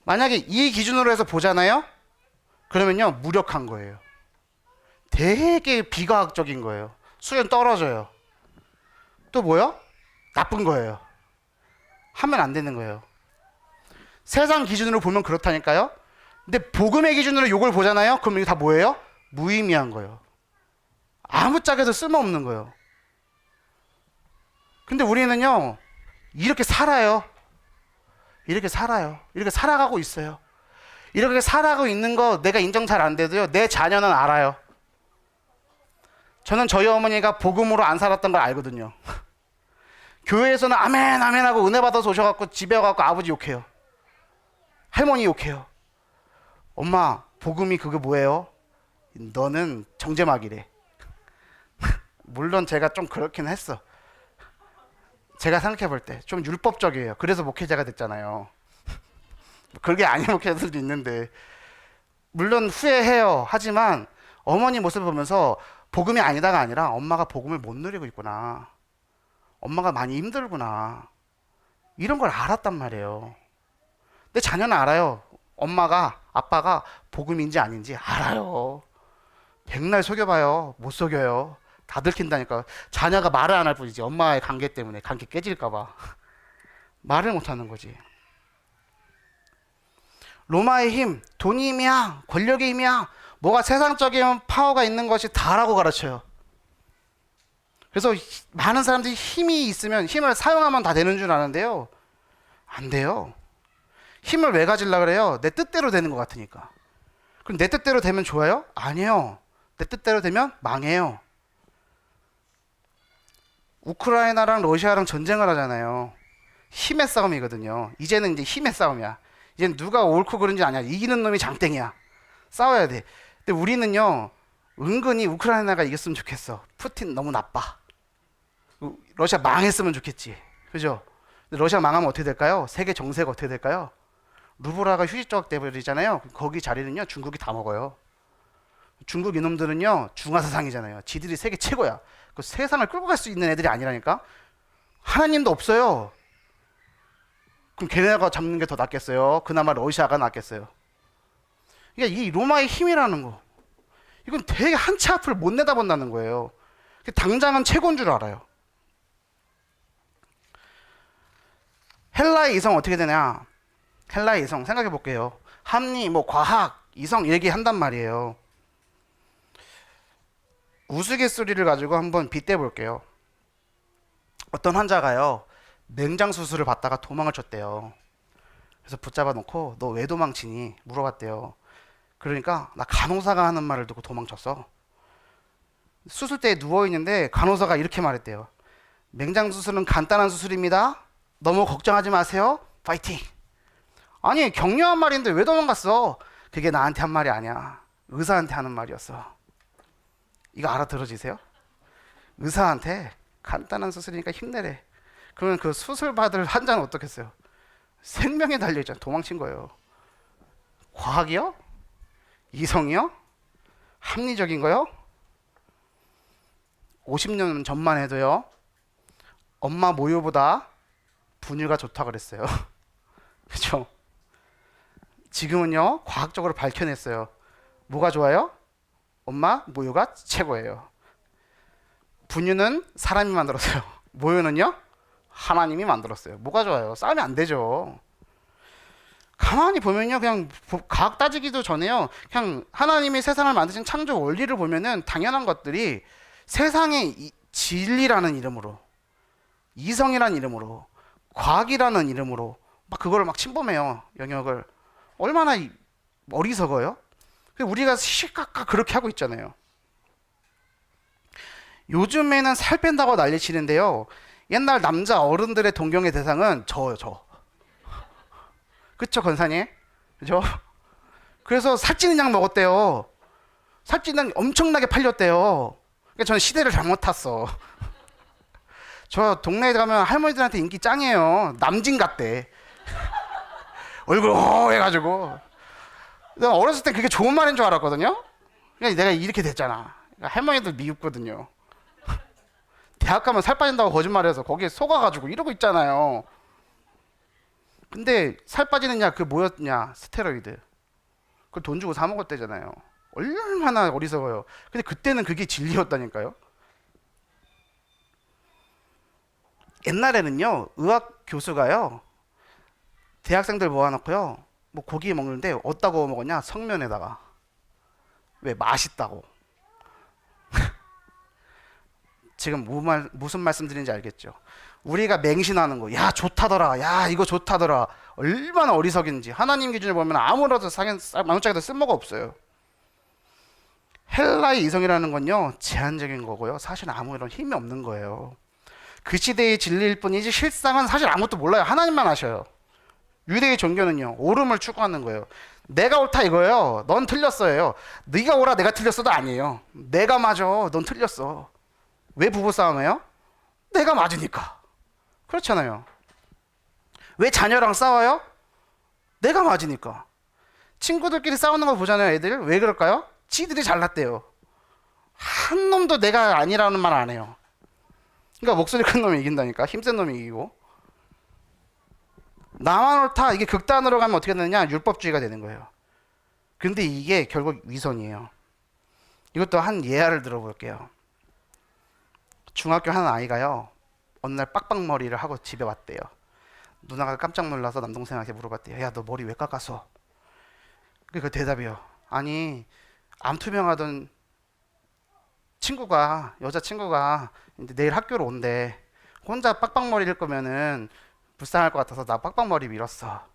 만약에 이 기준으로 해서 보잖아요. 그러면요, 무력한 거예요. 되게 비과학적인 거예요. 수준 떨어져요. 또 뭐요? 나쁜 거예요. 하면 안 되는 거예요. 세상 기준으로 보면 그렇다니까요. 근데 복음의 기준으로 이걸 보잖아요. 그럼 이게 다 뭐예요? 무의미한 거예요. 아무짝에도 쓸모없는 거예요. 근데 우리는요, 이렇게 살아요. 이렇게 살아요. 이렇게 살아가고 있어요. 이렇게 살아가고 있는 거 내가 인정 잘 안 돼도요, 내 자녀는 알아요. 저는 저희 어머니가 복음으로 안 살았던 걸 알거든요. 교회에서는 아멘 아멘 하고 은혜 받아서 오셔갖고 집에 와갖고 아버지 욕해요. 할머니 욕해요. 엄마, 복음이 그게 뭐예요? 너는 정제막이래. 물론 제가 좀 그렇긴 했어. 제가 생각해 볼 때 좀 율법적이에요. 그래서 목회자가 됐잖아요. 그게 아닌 목회자들도 있는데, 물론 후회해요. 하지만 어머니 모습을 보면서 복음이 아니다가 아니라 엄마가 복음을 못 누리고 있구나, 엄마가 많이 힘들구나, 이런 걸 알았단 말이에요. 내 자녀는 알아요. 엄마가, 아빠가 복음인지 아닌지 알아요. 백날 속여봐요. 못 속여요. 다 들킨다니까. 자녀가 말을 안 할 뿐이지, 엄마의 관계 때문에 관계 깨질까봐 말을 못 하는 거지. 로마의 힘, 돈의 힘이야, 권력의 힘이야, 뭐가 세상적인 파워가 있는 것이 다라고 가르쳐요. 그래서 많은 사람들이 힘이 있으면 힘을 사용하면 다 되는 줄 아는데요, 안 돼요. 힘을 왜 가지려고 그래요? 내 뜻대로 되는 것 같으니까. 그럼 내 뜻대로 되면 좋아요? 아니요. 내 뜻대로 되면 망해요. 우크라이나랑 러시아랑 전쟁을 하잖아요. 힘의 싸움이거든요. 이제는 이제 힘의 싸움이야. 이제는 누가 옳고 그른지 아니야. 이기는 놈이 장땡이야. 싸워야 돼. 근데 우리는요, 은근히 우크라이나가 이겼으면 좋겠어. 푸틴 너무 나빠. 러시아 망했으면 좋겠지. 그죠? 근데 러시아 망하면 어떻게 될까요? 세계 정세가 어떻게 될까요? 루블화가 휴지 조각 돼버리잖아요. 거기 자리는요, 중국이 다 먹어요. 중국 이놈들은요, 중화사상이잖아요. 지들이 세계 최고야. 그 세상을 끌고 갈 수 있는 애들이 아니라니까. 하나님도 없어요. 그럼 걔네가 잡는 게 더 낫겠어요? 그나마 러시아가 낫겠어요? 그러니까 이 로마의 힘이라는 거, 이건 되게 한 치 앞을 못 내다본다는 거예요. 당장은 최고인 줄 알아요. 헬라의 이성 어떻게 되냐? 헬라의 이성 생각해 볼게요. 합리, 뭐 과학, 이성 얘기한단 말이에요. 우스갯소리를 가지고 한번 빗대 볼게요. 어떤 환자가요, 맹장 수술을 받다가 도망을 쳤대요. 그래서 붙잡아 놓고 너 왜 도망치니 물어봤대요. 그러니까 나 간호사가 하는 말을 듣고 도망쳤어. 수술대에 누워 있는데 간호사가 이렇게 말했대요. 맹장 수술은 간단한 수술입니다. 너무 걱정하지 마세요. 파이팅. 아니, 격려한 말인데 왜 도망갔어? 그게 나한테 한 말이 아니야. 의사한테 하는 말이었어. 이거 알아들어지세요? 의사한테 간단한 수술이니까 힘내래. 그러면 그 수술 받을 환자는 어떻겠어요? 생명에 달려있잖아. 도망친 거예요. 과학이요? 이성이요? 합리적인 거요? 50년 전만 해도요, 엄마 모유보다 분유가 좋다 그랬어요. 그렇죠? 지금은요, 과학적으로 밝혀냈어요. 뭐가 좋아요? 엄마 모유가 최고예요. 분유는 사람이 만들었어요. 모유는요, 하나님이 만들었어요. 뭐가 좋아요? 싸우면 안 되죠. 가만히 보면요, 그냥 과학 따지기도 전에요, 그냥 하나님이 세상을 만드신 창조 원리를 보면은 당연한 것들이 세상의 진리라는 이름으로, 이성이라는 이름으로, 과학이라는 이름으로 막 그거를 막 침범해요. 영역을. 얼마나 어리석어요? 우리가 시시각각 그렇게 하고 있잖아요. 요즘에는 살 뺀다고 난리치는데요, 옛날 남자 어른들의 동경의 대상은 저요, 저. 그쵸, 권사님? 그죠? 그래서 살찌는 약 먹었대요. 살찌는 약 엄청나게 팔렸대요. 그러니까 저는 시대를 잘못 탔어. 저 동네에 가면 할머니들한테 인기 짱이에요. 남진 같대. 얼굴 해가지고. 내가 어렸을 때 그게 좋은 말인 줄 알았거든요. 그러니까 내가 이렇게 됐잖아. 그러니까 할머니들 미흡거든요. 대학 가면 살 빠진다고 거짓말해서 거기에 속아가지고 이러고 있잖아요. 근데 살 빠지는 약 그 뭐였냐? 스테로이드. 그걸 돈 주고 사 먹었대잖아요. 얼마나 어리석어요. 근데 그때는 그게 진리였다니까요. 옛날에는요, 의학 교수가요, 대학생들 모아놓고요, 뭐 고기 먹는데 어디다 구워 먹었냐? 성면에다가. 왜? 맛있다고. 지금 무슨 말씀 드리는지 알겠죠? 우리가 맹신하는 거, 야 좋다더라, 야 이거 좋다더라, 얼마나 어리석인지. 하나님 기준으로 보면 아무래도 만원짜리도 쓸모가 없어요. 헬라의 이성이라는 건요, 제한적인 거고요, 사실 아무런 힘이 없는 거예요. 그 시대의 진리일 뿐이지 실상은 사실 아무것도 몰라요. 하나님만 아셔요. 유대의 종교는요, 옳음을 추구하는 거예요. 내가 옳다 이거예요. 넌 틀렸어요. 네가 옳아 내가 틀렸어도 아니에요. 내가 맞아, 넌 틀렸어. 왜 부부싸움해요? 내가 맞으니까. 그렇잖아요. 왜 자녀랑 싸워요? 내가 맞으니까. 친구들끼리 싸우는 거 보잖아요, 애들. 왜 그럴까요? 지들이 잘났대요. 한 놈도 내가 아니라는 말 안 해요. 그러니까 목소리 큰 놈이 이긴다니까. 힘센 놈이 이기고. 나만 옳다, 이게 극단으로 가면 어떻게 되느냐? 율법주의가 되는 거예요. 근데 이게 결국 위선이에요. 이것도 한 예화를 들어볼게요. 중학교 한 아이가요, 어느 날 빡빡머리를 하고 집에 왔대요. 누나가 깜짝 놀라서 남동생한테 물어봤대요. 야, 너 머리 왜 깎았어? 그 대답이요. 아니, 암투병하던 친구가, 여자친구가 이제 내일 학교로 온대. 혼자 빡빡머리를 거면은 불쌍할 것 같아서 나 빡빡머리 밀었어.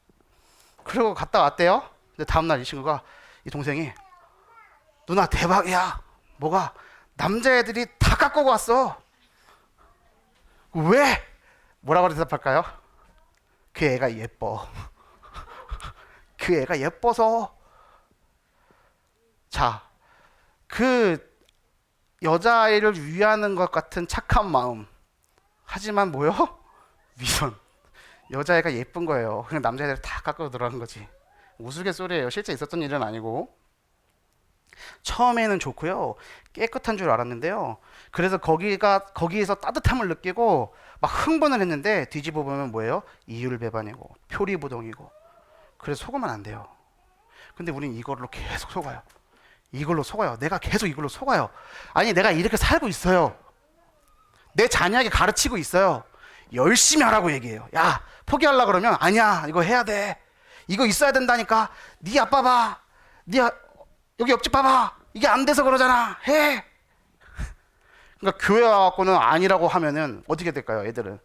그리고 갔다 왔대요. 근데 다음날 이 친구가, 이 동생이, 누나 대박이야. 뭐가? 남자애들이 다 깎고 왔어. 왜? 뭐라고 대답할까요? 그 애가 예뻐. 그 애가 예뻐서. 자, 그 여자아이를 위하는 것 같은 착한 마음. 하지만 뭐요? 위선. 여자애가 예쁜 거예요. 그냥 남자애들 다 깎아 들어간 거지. 우스갯소리예요. 실제 있었던 일은 아니고. 처음에는 좋고요. 깨끗한 줄 알았는데요. 그래서 거기에서 따뜻함을 느끼고 막 흥분을 했는데 뒤집어 보면 뭐예요? 이율배반이고 표리부동이고. 그래서 속으면 안 돼요. 근데 우린 이걸로 계속 속아요. 이걸로 속아요. 내가 계속 이걸로 속아요. 아니, 내가 이렇게 살고 있어요. 내 자녀에게 가르치고 있어요. 열심히 하라고 얘기해요. 야, 포기하려고 그러면 아니야, 이거 해야 돼. 이거 있어야 된다니까. 네 아빠 봐. 여기 옆집 봐봐. 이게 안 돼서 그러잖아. 해. 그러니까 교회 와갖고는 아니라고 하면은 어떻게 될까요? 애들은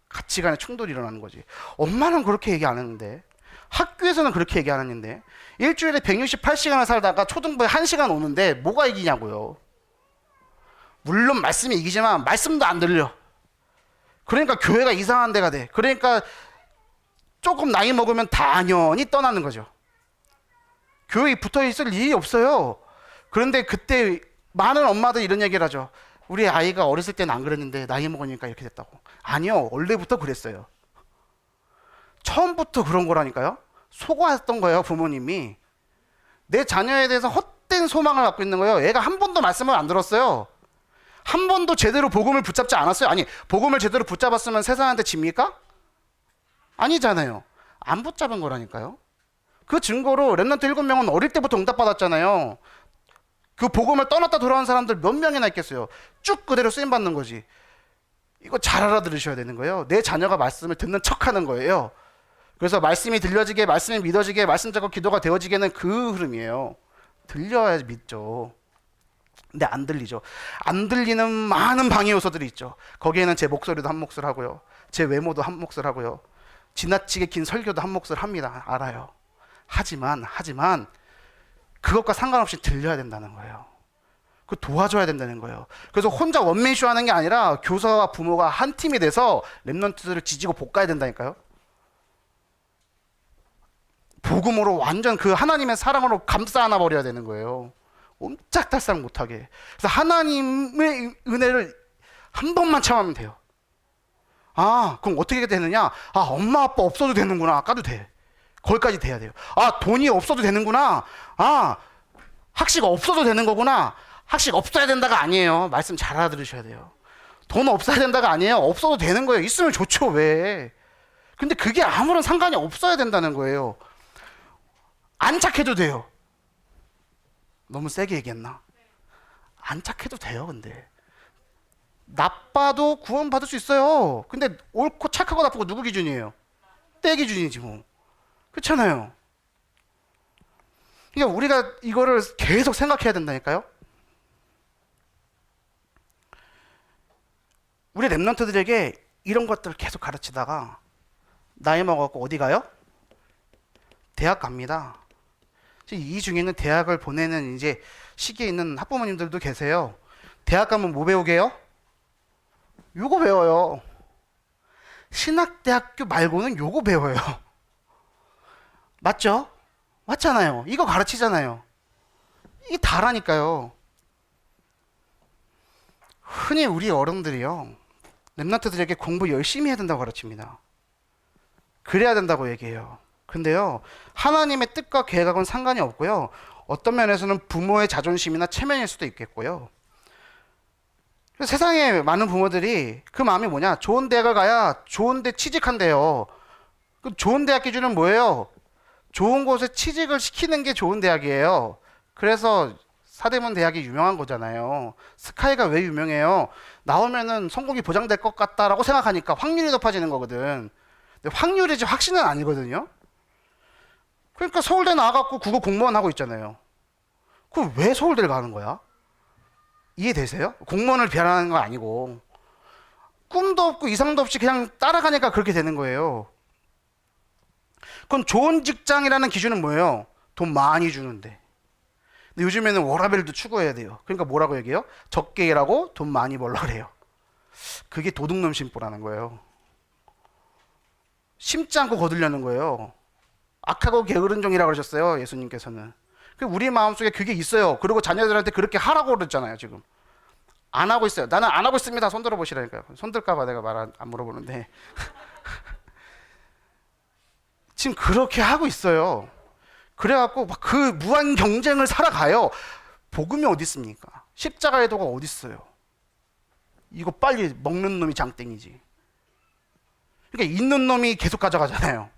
가치관의 충돌이 일어나는 거지. 엄마는 그렇게 얘기 안 했는데, 학교에서는 그렇게 얘기 안 했는데, 일주일에 168시간을 살다가 초등부에 1시간 오는데 뭐가 이기냐고요. 물론 말씀이 이기지만 말씀도 안 들려. 그러니까 교회가 이상한 데가 돼. 그러니까 조금 나이 먹으면 당연히 떠나는 거죠. 교회에 붙어 있을 일이 없어요. 그런데 그때 많은 엄마들이 이런 얘기를 하죠. 우리 아이가 어렸을 때는 안 그랬는데 나이 먹으니까 이렇게 됐다고. 아니요, 원래부터 그랬어요. 처음부터 그런 거라니까요. 속았던 거예요, 부모님이. 내 자녀에 대해서 헛된 소망을 갖고 있는 거예요. 얘가 한 번도 말씀을 안 들었어요. 한 번도 제대로 복음을 붙잡지 않았어요. 아니, 복음을 제대로 붙잡았으면 세상한테 집니까? 아니잖아요. 안 붙잡은 거라니까요. 그 증거로 렘넌트 7명은 어릴 때부터 응답받았잖아요. 그 복음을 떠났다 돌아온 사람들 몇 명이나 있겠어요. 쭉 그대로 쓰임받는 거지. 이거 잘 알아들으셔야 되는 거예요. 내 자녀가 말씀을 듣는 척하는 거예요. 그래서 말씀이 들려지게, 말씀이 믿어지게, 말씀 잡고 기도가 되어지게는 그 흐름이에요. 들려야 믿죠. 근데 안 들리죠. 안 들리는 많은 방해 요소들이 있죠. 거기에는 제 목소리도 한 몫을 하고요. 제 외모도 한 몫을 하고요. 지나치게 긴 설교도 한 몫을 합니다. 알아요. 하지만 그것과 상관없이 들려야 된다는 거예요. 그 도와줘야 된다는 거예요. 그래서 혼자 원맨쇼 하는 게 아니라 교사와 부모가 한 팀이 돼서 렘넌트들을 지지고 볶아야 된다니까요. 복음으로 완전 그 하나님의 사랑으로 감싸 안아 버려야 되는 거예요. 옴짝달싹 못하게. 그래서 하나님의 은혜를 한 번만 참으면 돼요. 아, 그럼 어떻게 되느냐? 아, 엄마 아빠 없어도 되는구나. 까도 돼. 거기까지 돼야 돼요. 아, 돈이 없어도 되는구나. 아, 학식 없어도 되는 거구나. 학식 없어야 된다가 아니에요. 말씀 잘 알아들으셔야 돼요. 돈 없어야 된다가 아니에요. 없어도 되는 거예요. 있으면 좋죠. 왜? 근데 그게 아무런 상관이 없어야 된다는 거예요. 안 착해도 돼요. 너무 세게 얘기했나? 안 착해도 돼요. 근데 나빠도 구원받을 수 있어요. 근데 옳고 착하고 나쁘고 누구 기준이에요? 때 기준이지 뭐. 그렇잖아요. 그러니까 우리가 이거를 계속 생각해야 된다니까요. 우리 렘넌트들에게 이런 것들을 계속 가르치다가 나이 먹었고 어디 가요? 대학 갑니다. 이 중에는 대학을 보내는 이제 시기에 있는 학부모님들도 계세요. 대학 가면 뭐 배우게요? 요거 배워요. 신학대학교 말고는 요거 배워요. 맞죠? 맞잖아요. 이거 가르치잖아요. 이게 다라니까요. 흔히 우리 어른들이요, 렘넌트들에게 공부 열심히 해야 된다고 가르칩니다. 그래야 된다고 얘기해요. 근데요, 하나님의 뜻과 계획하고는 상관이 없고요. 어떤 면에서는 부모의 자존심이나 체면일 수도 있겠고요. 세상에 많은 부모들이 그 마음이 뭐냐? 좋은 대학을 가야 좋은 데 취직한대요. 그 좋은 대학 기준은 뭐예요? 좋은 곳에 취직을 시키는 게 좋은 대학이에요. 그래서 사대문 대학이 유명한 거잖아요. 스카이가 왜 유명해요? 나오면은 성공이 보장될 것 같다라고 생각하니까 확률이 높아지는 거거든. 근데 확률이지 확신은 아니거든요. 그러니까 서울대 나와갖고 국어 공무원 하고 있잖아요. 그럼 왜 서울대를 가는 거야? 이해되세요? 공무원을 비하하는 거 아니고 꿈도 없고 이상도 없이 그냥 따라가니까 그렇게 되는 거예요. 그럼 좋은 직장이라는 기준은 뭐예요? 돈 많이 주는데. 근데 요즘에는 워라밸도 추구해야 돼요. 그러니까 뭐라고 얘기해요? 적게 일하고 돈 많이 벌라 그래요. 그게 도둑놈 심보라는 거예요. 심지 않고 거두려는 거예요. 악하고 게으른 종이라고 그러셨어요, 예수님께서는. 우리 마음속에 그게 있어요. 그리고 자녀들한테 그렇게 하라고 그랬잖아요. 지금 안 하고 있어요. 나는 안 하고 있습니다. 손 들어보시라니까요. 손 들까봐 내가 말 안 물어보는데 지금 그렇게 하고 있어요. 그래갖고 막 그 무한 경쟁을 살아가요. 복음이 어디 있습니까? 십자가의 도가 어디 있어요? 이거 빨리 먹는 놈이 장땡이지. 그러니까 있는 놈이 계속 가져가잖아요.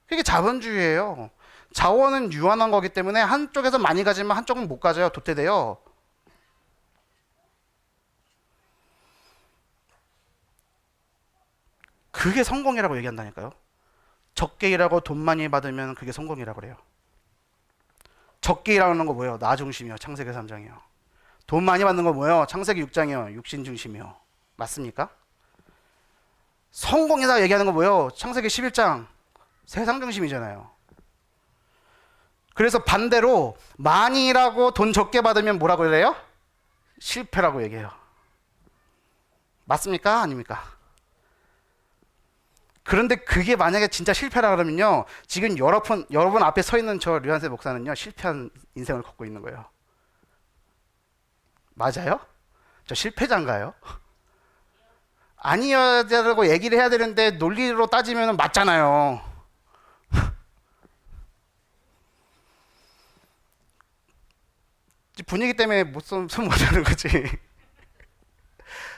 그게 자본주의예요. 자원은 유한한 거기 때문에 한쪽에서 많이 가지만 한쪽은 못 가져요. 도태돼요. 그게 성공이라고 얘기한다니까요. 적게 일하고 돈 많이 받으면 그게 성공이라고 그래요. 적게 일하는 거 뭐예요? 나 중심이요. 창세기 3장이요. 돈 많이 받는 거 뭐예요? 창세기 6장이요. 육신 중심이요. 맞습니까? 성공이다 얘기하는 거 뭐예요? 창세기 11장. 세상 중심이잖아요. 그래서 반대로 많이 일하고 돈 적게 받으면 뭐라고 그래요? 실패라고 얘기해요. 맞습니까? 아닙니까? 그런데 그게 만약에 진짜 실패라 그러면요, 지금 여러분 앞에 서 있는 저 류한세 목사는요, 실패한 인생을 걷고 있는 거예요. 맞아요? 저 실패자인가요? 아니어야 되라고 얘기를 해야 되는데 논리로 따지면 맞잖아요. 분위기 때문에 손 못 하는 거지.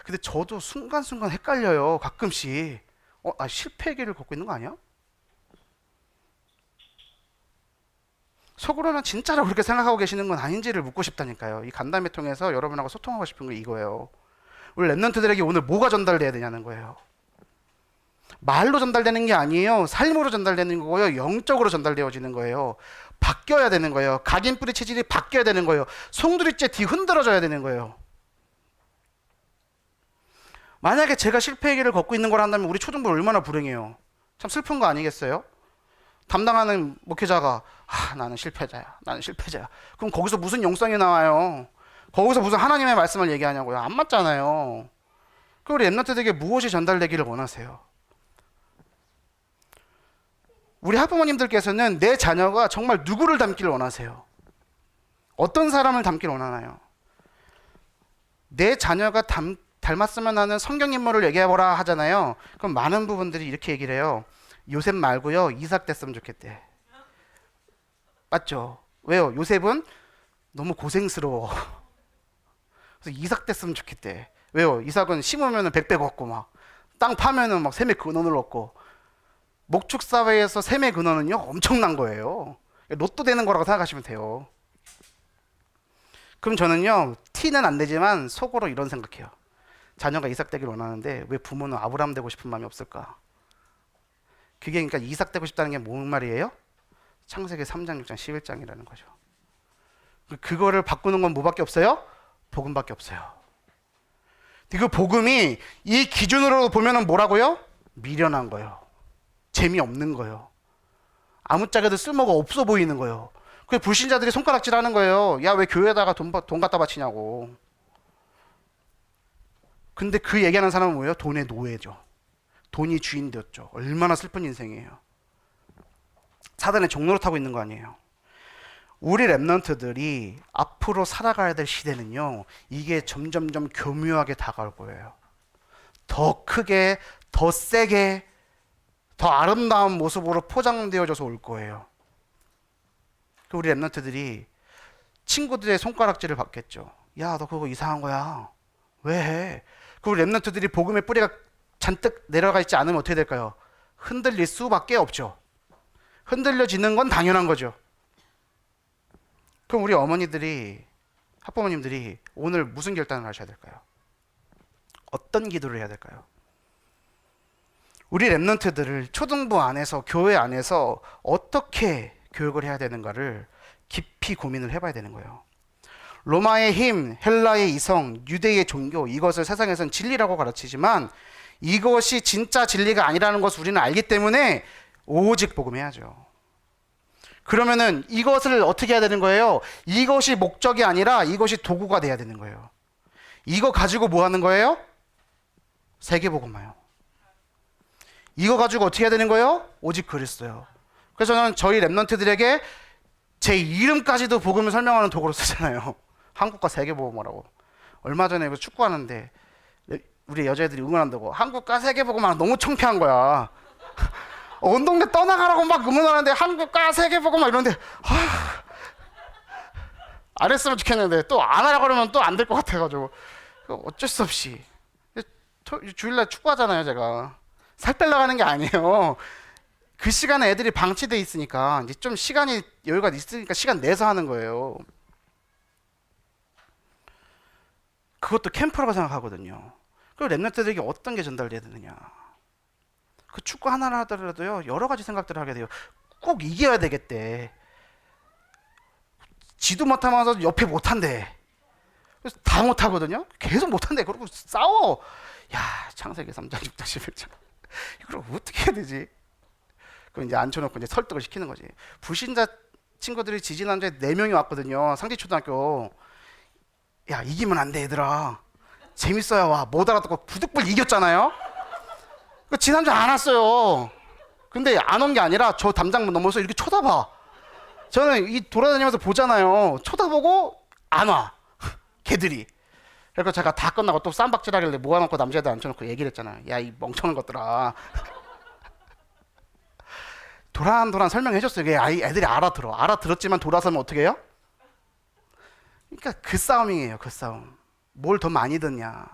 근데 저도 순간순간 헷갈려요. 가끔씩. 나 실패의 길을 걷고 있는 거 아니야? 속으로는 진짜로 그렇게 생각하고 계시는 건 아닌지를 묻고 싶다니까요. 이 간담회 통해서 여러분하고 소통하고 싶은 게 이거예요. 우리 랩런트들에게 오늘 뭐가 전달돼야 되냐는 거예요. 말로 전달되는 게 아니에요. 삶으로 전달되는 거고요. 영적으로 전달되어지는 거예요. 바뀌어야 되는 거예요. 각인뿌리 체질이 바뀌어야 되는 거예요. 송두리째 뒤 흔들어져야 되는 거예요. 만약에 제가 실패의 길을 걷고 있는 걸 한다면 우리 초등부 얼마나 불행해요. 참 슬픈 거 아니겠어요? 담당하는 목회자가 나는 실패자야. 나는 실패자야. 그럼 거기서 무슨 영성이 나와요? 거기서 무슨 하나님의 말씀을 얘기하냐고요? 안 맞잖아요. 그럼 우리 랩런트들에게 무엇이 전달되기를 원하세요? 우리 학부모님들께서는 내 자녀가 정말 누구를 닮기를 원하세요? 어떤 사람을 닮기를 원하나요? 내 자녀가 닮았으면 하는 성경 인물을 얘기해보라 하잖아요. 그럼 많은 부분들이 이렇게 얘기를 해요. 요셉 말고요, 이삭 됐으면 좋겠대. 맞죠? 왜요? 요셉은 너무 고생스러워. 그래서 이삭 됐으면 좋겠대. 왜요? 이삭은 심으면 100배 걷고 막 땅 파면은 막 샘의 근원을 얻고, 목축 사회에서 샘의 근원은요 엄청난 거예요. 로또 되는 거라고 생각하시면 돼요. 그럼 저는요, 티는 안 내지만 속으로 이런 생각해요. 자녀가 이삭 되길 원하는데 왜 부모는 아브라함 되고 싶은 마음이 없을까? 그게 그러니까 이삭 되고 싶다는 게 뭔 말이에요? 창세기 3장, 6장, 11장이라는 거죠. 그거를 바꾸는 건 뭐밖에 없어요? 복음밖에 없어요. 그 복음이 이 기준으로 보면은 뭐라고요? 미련한 거예요. 재미없는 거예요. 아무짝에도 쓸모가 없어 보이는 거예요. 그 불신자들이 손가락질하는 거예요. 야, 왜 교회에다가 돈 갖다 바치냐고. 근데 그 얘기하는 사람은 뭐예요? 돈의 노예죠. 돈이 주인 되었죠. 얼마나 슬픈 인생이에요. 사단의 종로를 타고 있는 거 아니에요. 우리 랩런트들이 앞으로 살아가야 될 시대는요, 이게 점점점 교묘하게 다가올 거예요. 더 크게, 더 세게, 더 아름다운 모습으로 포장되어져서 올 거예요. 우리 랩런트들이 친구들의 손가락질을 받겠죠. 야, 너 그거 이상한 거야. 왜 해? 그 랩런트들이 복음의 뿌리가 잔뜩 내려가 있지 않으면 어떻게 될까요? 흔들릴 수밖에 없죠. 흔들려지는 건 당연한 거죠. 그럼 우리 어머니들이, 학부모님들이 오늘 무슨 결단을 하셔야 될까요? 어떤 기도를 해야 될까요? 우리 랩런트들을 초등부 안에서, 교회 안에서 어떻게 교육을 해야 되는가를 깊이 고민을 해봐야 되는 거예요. 로마의 힘, 헬라의 이성, 유대의 종교, 이것을 세상에서는 진리라고 가르치지만 이것이 진짜 진리가 아니라는 것을 우리는 알기 때문에 오직 복음해야죠. 그러면은 이것을 어떻게 해야 되는 거예요? 이것이 목적이 아니라 이것이 도구가 돼야 되는 거예요. 이거 가지고 뭐 하는 거예요? 세계복음화요. 이거 가지고 어떻게 해야 되는 거예요? 오직 그리스도요. 그래서 저는 저희 랩런트들에게 제 이름까지도 복음을 설명하는 도구로 쓰잖아요. 한국과 세계복음이라고. 얼마 전에 그 축구하는데 우리 여자애들이 응원한다고 한국과 세계복음만 너무 창피한 거야. 운동대 떠나가라고 막 응원하는데 한국과 세계복음 막 이러는데 안 했으면 좋겠는데 또 안 하라고 그러면 또 안 될 것 같아가지고 어쩔 수 없이 주일날 축구하잖아요. 제가 살 빼려고 하는 게 아니에요. 그 시간에 애들이 방치돼 있으니까 이제 좀 시간이 여유가 있으니까 시간 내서 하는 거예요. 그것도 캠프라고 생각하거든요. 그리고 랩런트들에게 어떤 게 전달돼야 되느냐. 그 축구 하나를 하더라도요 여러 가지 생각들을 하게 돼요. 꼭 이겨야 되겠대. 지도 못하면서 옆에 못한대. 그래서 다 못하거든요. 계속 못한대. 그러고 싸워. 야, 창세기 3장 6장 11장 이걸 어떻게 해야 되지? 그럼 이제 앉혀놓고 이제 설득을 시키는 거지. 불신자 친구들이 지지난주에 4명이 왔거든요. 상지초등학교. 야, 이기면 안 돼 얘들아. 재밌어야 와. 못 알아듣고 부득불 이겼잖아요. 지난주에 안 왔어요. 근데 안 온 게 아니라 저 담장문 넘어서 이렇게 쳐다봐. 저는 이 돌아다니면서 보잖아요. 쳐다보고 안 와. 걔들이. 그래서 제가 다 끝나고 또 쌈박질하길래 모아놓고 남자애들 앉혀놓고 얘기를 했잖아요. 야, 이 멍청한 것들아. 도란도란 설명해줬어요. 이게 애들이 알아들어. 알아들었지만 돌아서면 어떻게 해요? 그러니까 그 싸움이에요. 그 싸움. 뭘 더 많이 듣냐.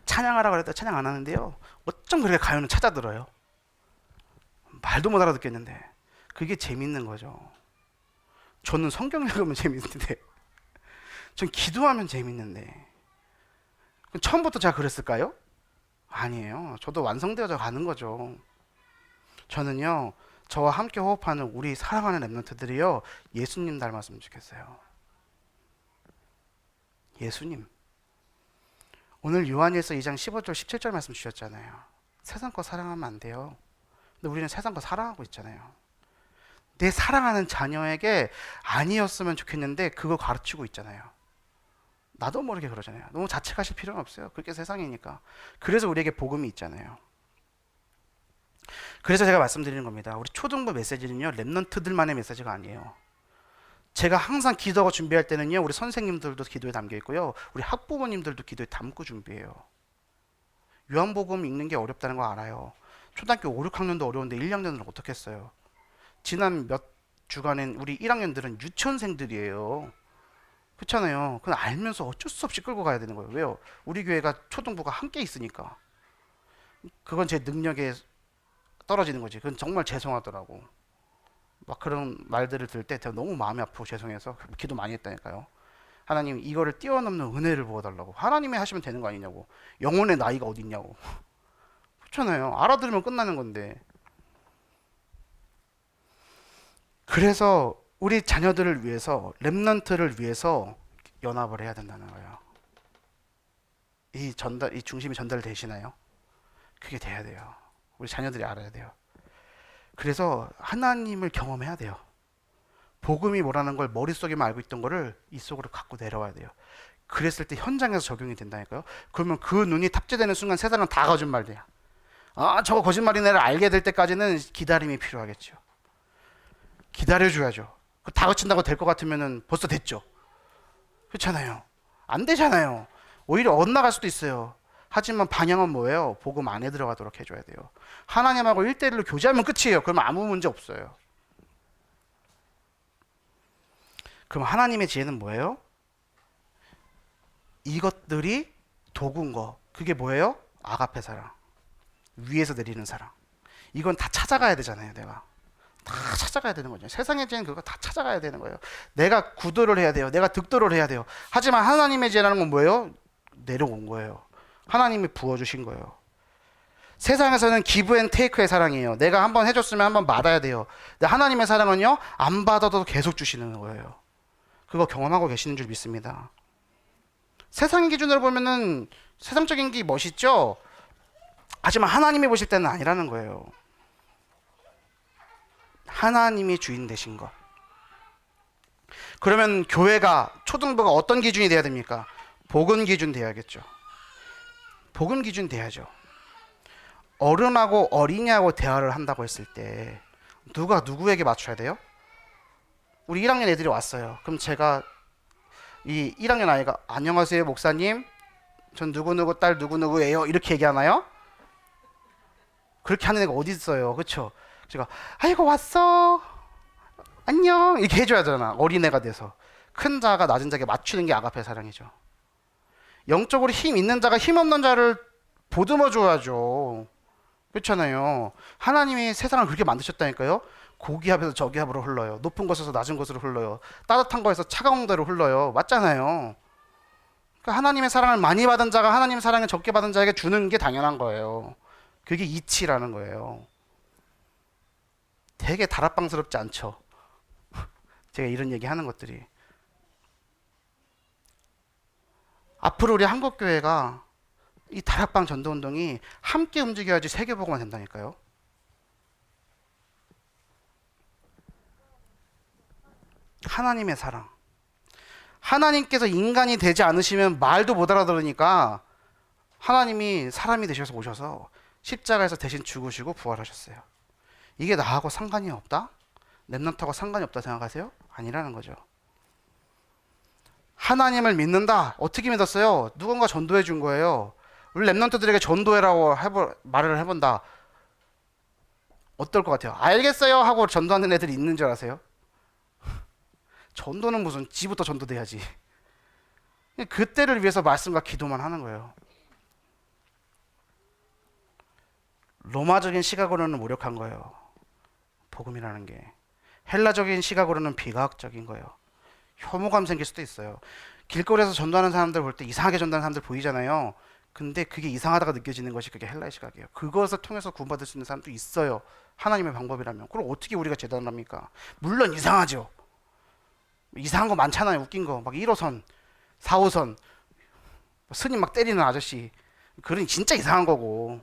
찬양하라고 그랬더니 찬양 안 하는데요. 어쩜 그렇게 가요는 찾아들어요? 말도 못 알아듣겠는데 그게 재밌는 거죠. 저는 성경 읽으면 재밌는데 전 기도하면 재밌는데 처음부터 제가 그랬을까요? 아니에요. 저도 완성되어져 가는 거죠. 저는요 저와 함께 호흡하는 우리 사랑하는 랩런트들이요 예수님 닮았으면 좋겠어요. 예수님. 오늘 요한일서 2장 15절 17절 말씀 주셨잖아요. 세상 거 사랑하면 안 돼요. 근데 우리는 세상 거 사랑하고 있잖아요. 내 사랑하는 자녀에게 아니었으면 좋겠는데 그거 가르치고 있잖아요. 나도 모르게 그러잖아요. 너무 자책하실 필요는 없어요. 그게 세상이니까. 그래서 우리에게 복음이 있잖아요. 그래서 제가 말씀드리는 겁니다. 우리 초등부 메시지는요 랩런트들만의 메시지가 아니에요. 제가 항상 기도하고 준비할 때는요 우리 선생님들도 기도에 담겨 있고요 우리 학부모님들도 기도에 담고 준비해요. 요한복음 읽는 게 어렵다는 거 알아요. 초등학교 5, 6학년도 어려운데 1, 2학년은 어떻게 했어요? 지난 몇 주간엔 우리 1학년들은 유치원생들이에요. 그렇잖아요. 그건 알면서 어쩔 수 없이 끌고 가야 되는 거예요. 왜요? 우리 교회가 초등부가 함께 있으니까. 그건 제 능력에 떨어지는 거지. 그건 정말 죄송하더라고. 막 그런 말들을 들을 때 너무 마음이 아프고 죄송해서 기도 많이 했다니까요. 하나님 이거를 뛰어넘는 은혜를 부어달라고. 하나님이 하시면 되는 거 아니냐고. 영혼의 나이가 어디 있냐고. 그렇잖아요. 알아들으면 끝나는 건데. 그래서 우리 자녀들을 위해서 랩런트를 위해서 연합을 해야 된다는 거예요. 이 중심이 전달되시나요? 그게 돼야 돼요. 우리 자녀들이 알아야 돼요. 그래서 하나님을 경험해야 돼요. 복음이 뭐라는 걸 머릿속에만 알고 있던 거를 이 속으로 갖고 내려와야 돼요. 그랬을 때 현장에서 적용이 된다니까요. 그러면 그 눈이 탑재되는 순간 세상은 다 거짓말이야. 아, 저거 거짓말이네를 알게 될 때까지는 기다림이 필요하겠죠. 기다려줘야죠. 다 거친다고 될 것 같으면 벌써 됐죠. 그렇잖아요. 안 되잖아요. 오히려 엇나갈 수도 있어요. 하지만 방향은 뭐예요? 복음 안에 들어가도록 해줘야 돼요. 하나님하고 1대1로 교제하면 끝이에요. 그러면 아무 문제 없어요. 그럼 하나님의 지혜는 뭐예요? 이것들이 도구인 거. 그게 뭐예요? 아가페 사랑. 위에서 내리는 사랑. 이건 다 찾아가야 되잖아요. 내가 다 찾아가야 되는 거죠. 세상의 지혜는 그거 다 찾아가야 되는 거예요. 내가 구도를 해야 돼요. 내가 득도를 해야 돼요. 하지만 하나님의 지혜라는 건 뭐예요? 내려온 거예요. 하나님이 부어주신 거예요. 세상에서는 기브 앤 테이크의 사랑이에요. 내가 한번 해줬으면 한번 받아야 돼요. 근데 하나님의 사랑은요 안 받아도 계속 주시는 거예요. 그거 경험하고 계시는 줄 믿습니다. 세상 기준으로 보면은 세상적인 게 멋있죠. 하지만 하나님이 보실 때는 아니라는 거예요. 하나님이 주인 되신 것. 그러면 교회가 초등부가 어떤 기준이 돼야 됩니까? 복음 기준 돼야겠죠. 복음 기준 돼야죠. 어른하고 어린이하고 대화를 한다고 했을 때 누가 누구에게 맞춰야 돼요? 우리 1학년 애들이 왔어요. 그럼 제가 이 1학년 아이가 안녕하세요 목사님, 전 누구누구 딸 누구누구예요 이렇게 얘기하나요? 그렇게 하는 애가 어디 있어요, 그렇죠? 제가 아이고 왔어 안녕 이렇게 해줘야 되잖아. 어린애가 돼서. 큰 자가 낮은 자에게 맞추는 게 아가페 사랑이죠. 영적으로 힘 있는 자가 힘 없는 자를 보듬어 줘야죠. 그렇잖아요. 하나님이 세상을 그렇게 만드셨다니까요. 고기압에서 저기압으로 흘러요. 높은 곳에서 낮은 곳으로 흘러요. 따뜻한 곳에서 차가운 데로 흘러요. 맞잖아요. 그러니까 하나님의 사랑을 많이 받은 자가 하나님의 사랑을 적게 받은 자에게 주는 게 당연한 거예요. 그게 이치라는 거예요. 되게 다락방스럽지 않죠? 제가 이런 얘기 하는 것들이. 앞으로 우리 한국교회가 이 다락방 전도운동이 함께 움직여야지 세계보고만 된다니까요. 하나님의 사랑. 하나님께서 인간이 되지 않으시면 말도 못 알아들으니까 하나님이 사람이 되셔서 오셔서 십자가에서 대신 죽으시고 부활하셨어요. 이게 나하고 상관이 없다? 렘넌트하고 상관이 없다 생각하세요? 아니라는 거죠. 하나님을 믿는다. 어떻게 믿었어요? 누군가 전도해 준 거예요. 우리 렘넌트들에게 전도해라고 말을 해본다. 어떨 것 같아요? 알겠어요 하고 전도하는 애들이 있는 줄 아세요? 전도는 무슨, 지부터 전도돼야지. 그때를 위해서 말씀과 기도만 하는 거예요. 로마적인 시각으로는 무력한 거예요. 복음이라는 게. 헬라적인 시각으로는 비과학적인 거예요. 혐오감 생길 수도 있어요. 길거리에서 전도하는 사람들 볼 때 이상하게 전도하는 사람들 보이잖아요. 근데 그게 이상하다가 느껴지는 것이 그게 헬라의 시각이에요. 그것을 통해서 구원받을 수 있는 사람도 있어요. 하나님의 방법이라면. 그럼 어떻게 우리가 재단을 합니까? 물론 이상하죠. 이상한 거 많잖아요. 웃긴 거. 막 1호선, 4호선, 스님 막 때리는 아저씨. 그런 진짜 이상한 거고.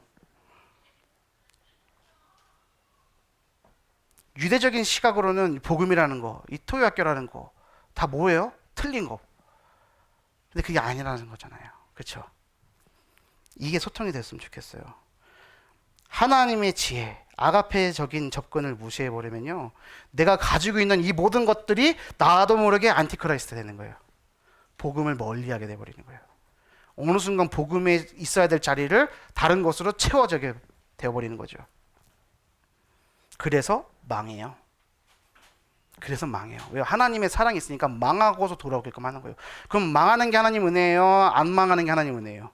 유대적인 시각으로는 복음이라는 거, 이 토요학교라는 거 다 뭐예요? 틀린 거. 근데 그게 아니라는 거잖아요. 그렇죠? 이게 소통이 됐으면 좋겠어요. 하나님의 지혜, 아가페적인 접근을 무시해버리면요, 내가 가지고 있는 이 모든 것들이 나도 모르게 안티크라이스트 되는 거예요. 복음을 멀리하게 돼버리는 거예요. 어느 순간 복음에 있어야 될 자리를 다른 것으로 채워지게 되어버리는 거죠. 그래서 망해요. 그래서 망해요. 왜? 하나님의 사랑이 있으니까 망하고서 돌아오게끔 하는 거예요. 그럼 망하는 게 하나님 은혜예요? 안 망하는 게 하나님 은혜예요?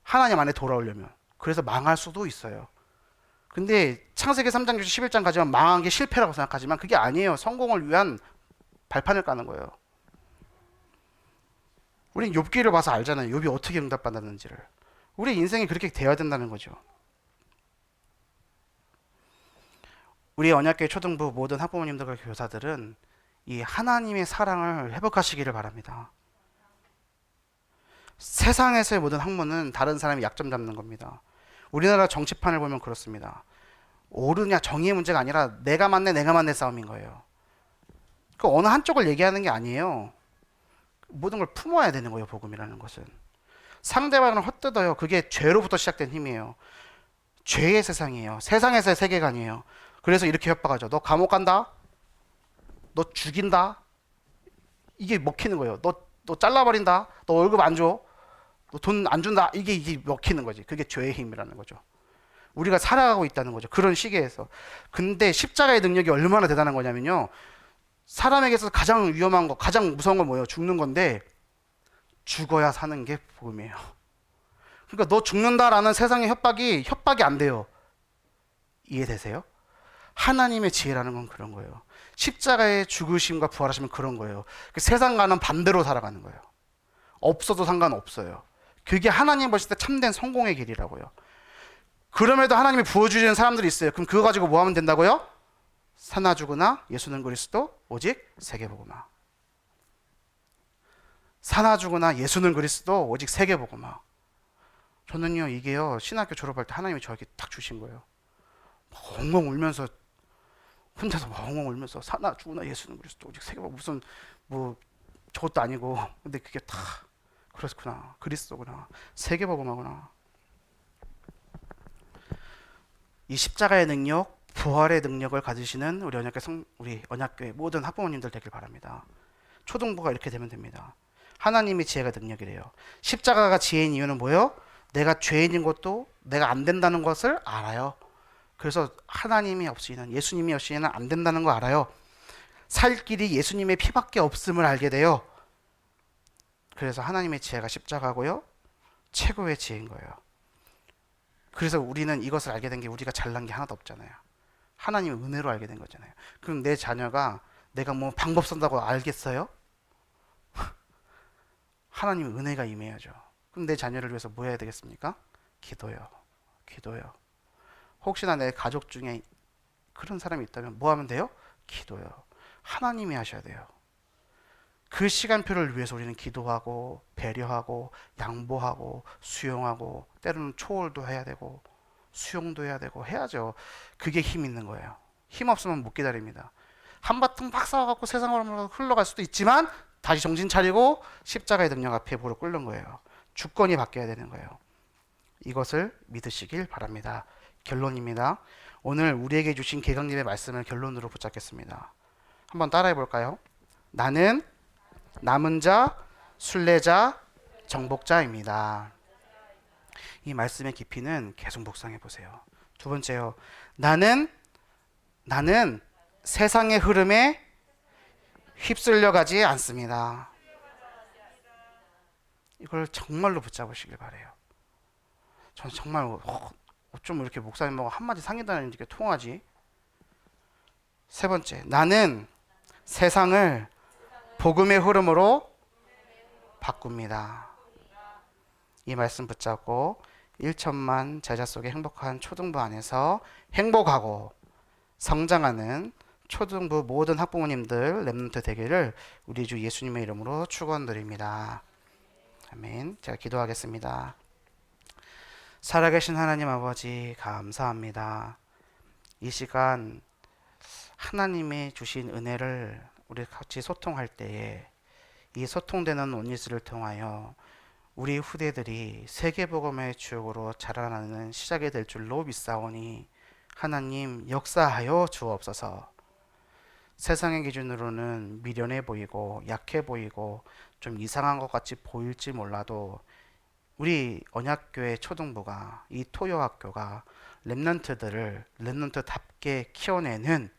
하나님 안에 돌아오려면. 그래서 망할 수도 있어요. 근데 창세기 3장 11장 가지만 망한 게 실패라고 생각하지만 그게 아니에요. 성공을 위한 발판을 까는 거예요. 우린 욥기를 봐서 알잖아요. 욥이 어떻게 응답받았는지를. 우리 인생이 그렇게 되어야 된다는 거죠. 우리 언약교회 초등부 모든 학부모님들과 교사들은 이 하나님의 사랑을 회복하시기를 바랍니다. 세상에서의 모든 학문은 다른 사람의 약점 잡는 겁니다. 우리나라 정치판을 보면 그렇습니다. 옳으냐 정의의 문제가 아니라 내가 맞네 내가 맞네 싸움인 거예요. 그 어느 한쪽을 얘기하는 게 아니에요. 모든 걸 품어야 되는 거예요. 복음이라는 것은. 상대방을 헛뜯어요. 그게 죄로부터 시작된 힘이에요. 죄의 세상이에요. 세상에서의 세계관이에요. 그래서 이렇게 협박하죠. 너 감옥 간다? 너 죽인다? 이게 먹히는 거예요. 너 잘라버린다? 너 월급 안 줘? 너 돈 안 준다? 이게 먹히는 거지. 그게 죄의 힘이라는 거죠. 우리가 살아가고 있다는 거죠. 그런 시기에서. 근데 십자가의 능력이 얼마나 대단한 거냐면요. 사람에게서 가장 위험한 거, 가장 무서운 건 뭐예요? 죽는 건데 죽어야 사는 게 복음이에요. 그러니까 너 죽는다라는 세상의 협박이 안 돼요. 이해되세요? 하나님의 지혜라는 건 그런 거예요. 십자가의 죽으심과 부활하시면 그런 거예요. 그 세상과는 반대로 살아가는 거예요. 없어도 상관없어요. 그게 하나님 보실 때 참된 성공의 길이라고요. 그럼에도 하나님이 부어주시는 사람들이 있어요. 그럼 그거 가지고 뭐 하면 된다고요? 사나 죽으나 예수는 그리스도 오직 세계복음화. 사나 죽으나 예수는 그리스도 오직 세계복음화. 저는요 이게요 신학교 졸업할 때 하나님이 저에게 딱 주신 거예요. 엉엉 울면서 혼자서 엉엉 울면서 사나 죽으나 예수는 그리스도 오직 세계복음화. 무슨 뭐 저것도 아니고 근데 그게 다 그렇구나. 그리스도구나. 세계복음화구나. 이 십자가의 능력, 부활의 능력을 가지시는 우리 언약교회 모든 학부모님들 되길 바랍니다. 초등부가 이렇게 되면 됩니다. 하나님의 지혜가 능력이래요. 십자가가 지혜인 이유는 뭐예요? 내가 죄인인 것도 내가 안 된다는 것을 알아요. 그래서 하나님이 없이는, 예수님이 없이는 안 된다는 거 알아요. 살 길이 예수님의 피밖에 없음을 알게 돼요. 그래서 하나님의 지혜가 십자가고요, 최고의 지혜인 거예요. 그래서 우리는 이것을 알게 된 게 우리가 잘난 게 하나도 없잖아요. 하나님의 은혜로 알게 된 거잖아요. 그럼 내 자녀가 내가 뭐 방법 쓴다고 알겠어요? 하나님의 은혜가 임해야죠. 그럼 내 자녀를 위해서 뭐 해야 되겠습니까? 기도요. 혹시나 내 가족 중에 그런 사람이 있다면 뭐 하면 돼요? 기도요. 하나님이 하셔야 돼요. 그 시간표를 위해서 우리는 기도하고 배려하고 양보하고 수용하고 때로는 초월도 해야 되고 수용도 해야 되고 해야죠. 그게 힘 있는 거예요. 힘 없으면 못 기다립니다. 한바탕 막 싸워갖고 세상으로 흘러갈 수도 있지만 다시 정신 차리고 십자가의 능력 앞에 무릎 꿇는 거예요. 주권이 바뀌어야 되는 거예요. 이것을 믿으시길 바랍니다. 결론입니다. 오늘 우리에게 주신 계강님의 말씀을 결론으로 붙잡겠습니다. 한번 따라해 볼까요? 나는 남은 자, 순례자, 정복자입니다. 이 말씀의 깊이는 계속 묵상해 보세요. 두 번째요. 나는 세상의 흐름에 휩쓸려 가지 않습니다. 이걸 정말로 붙잡으시길 바래요. 저는 정말 어쩜 이렇게 목사님하고 한마디 상의다는 게 통하지? 세 번째, 나는 세상을 복음의 흐름으로 바꿉니다. 이 말씀 붙잡고 1천만 제자 속의 행복한 초등부 안에서 행복하고 성장하는 초등부 모든 학부모님들 렘넌트 되기를 우리 주 예수님의 이름으로 축원드립니다. 아멘. 제가 기도하겠습니다. 살아계신 하나님 아버지 감사합니다. 이 시간 하나님이 주신 은혜를 우리 같이 소통할 때에 이 소통되는 온니스를 통하여 우리 후대들이 세계복음의 주역으로 자라나는 시작이 될 줄로 믿사오니 하나님 역사하여 주옵소서. 세상의 기준으로는 미련해 보이고 약해 보이고 좀 이상한 것 같이 보일지 몰라도 우리 언약교회 초등부가, 이 토요학교가 렘넌트들을 렘넌트답게 키워내는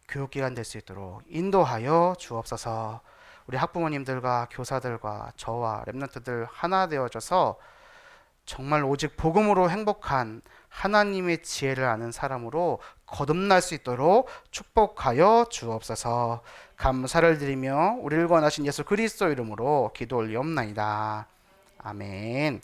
교육기관 될 수 있도록 인도하여 주옵소서. 우리 학부모님들과 교사들과 저와 렘넌트들 하나 되어져서 정말 오직 복음으로 행복한 하나님의 지혜를 아는 사람으로 거듭날 수 있도록 축복하여 주옵소서. 감사를 드리며 우리를 구원하신 예수 그리스도 이름으로 기도 올리옵나이다. 아멘.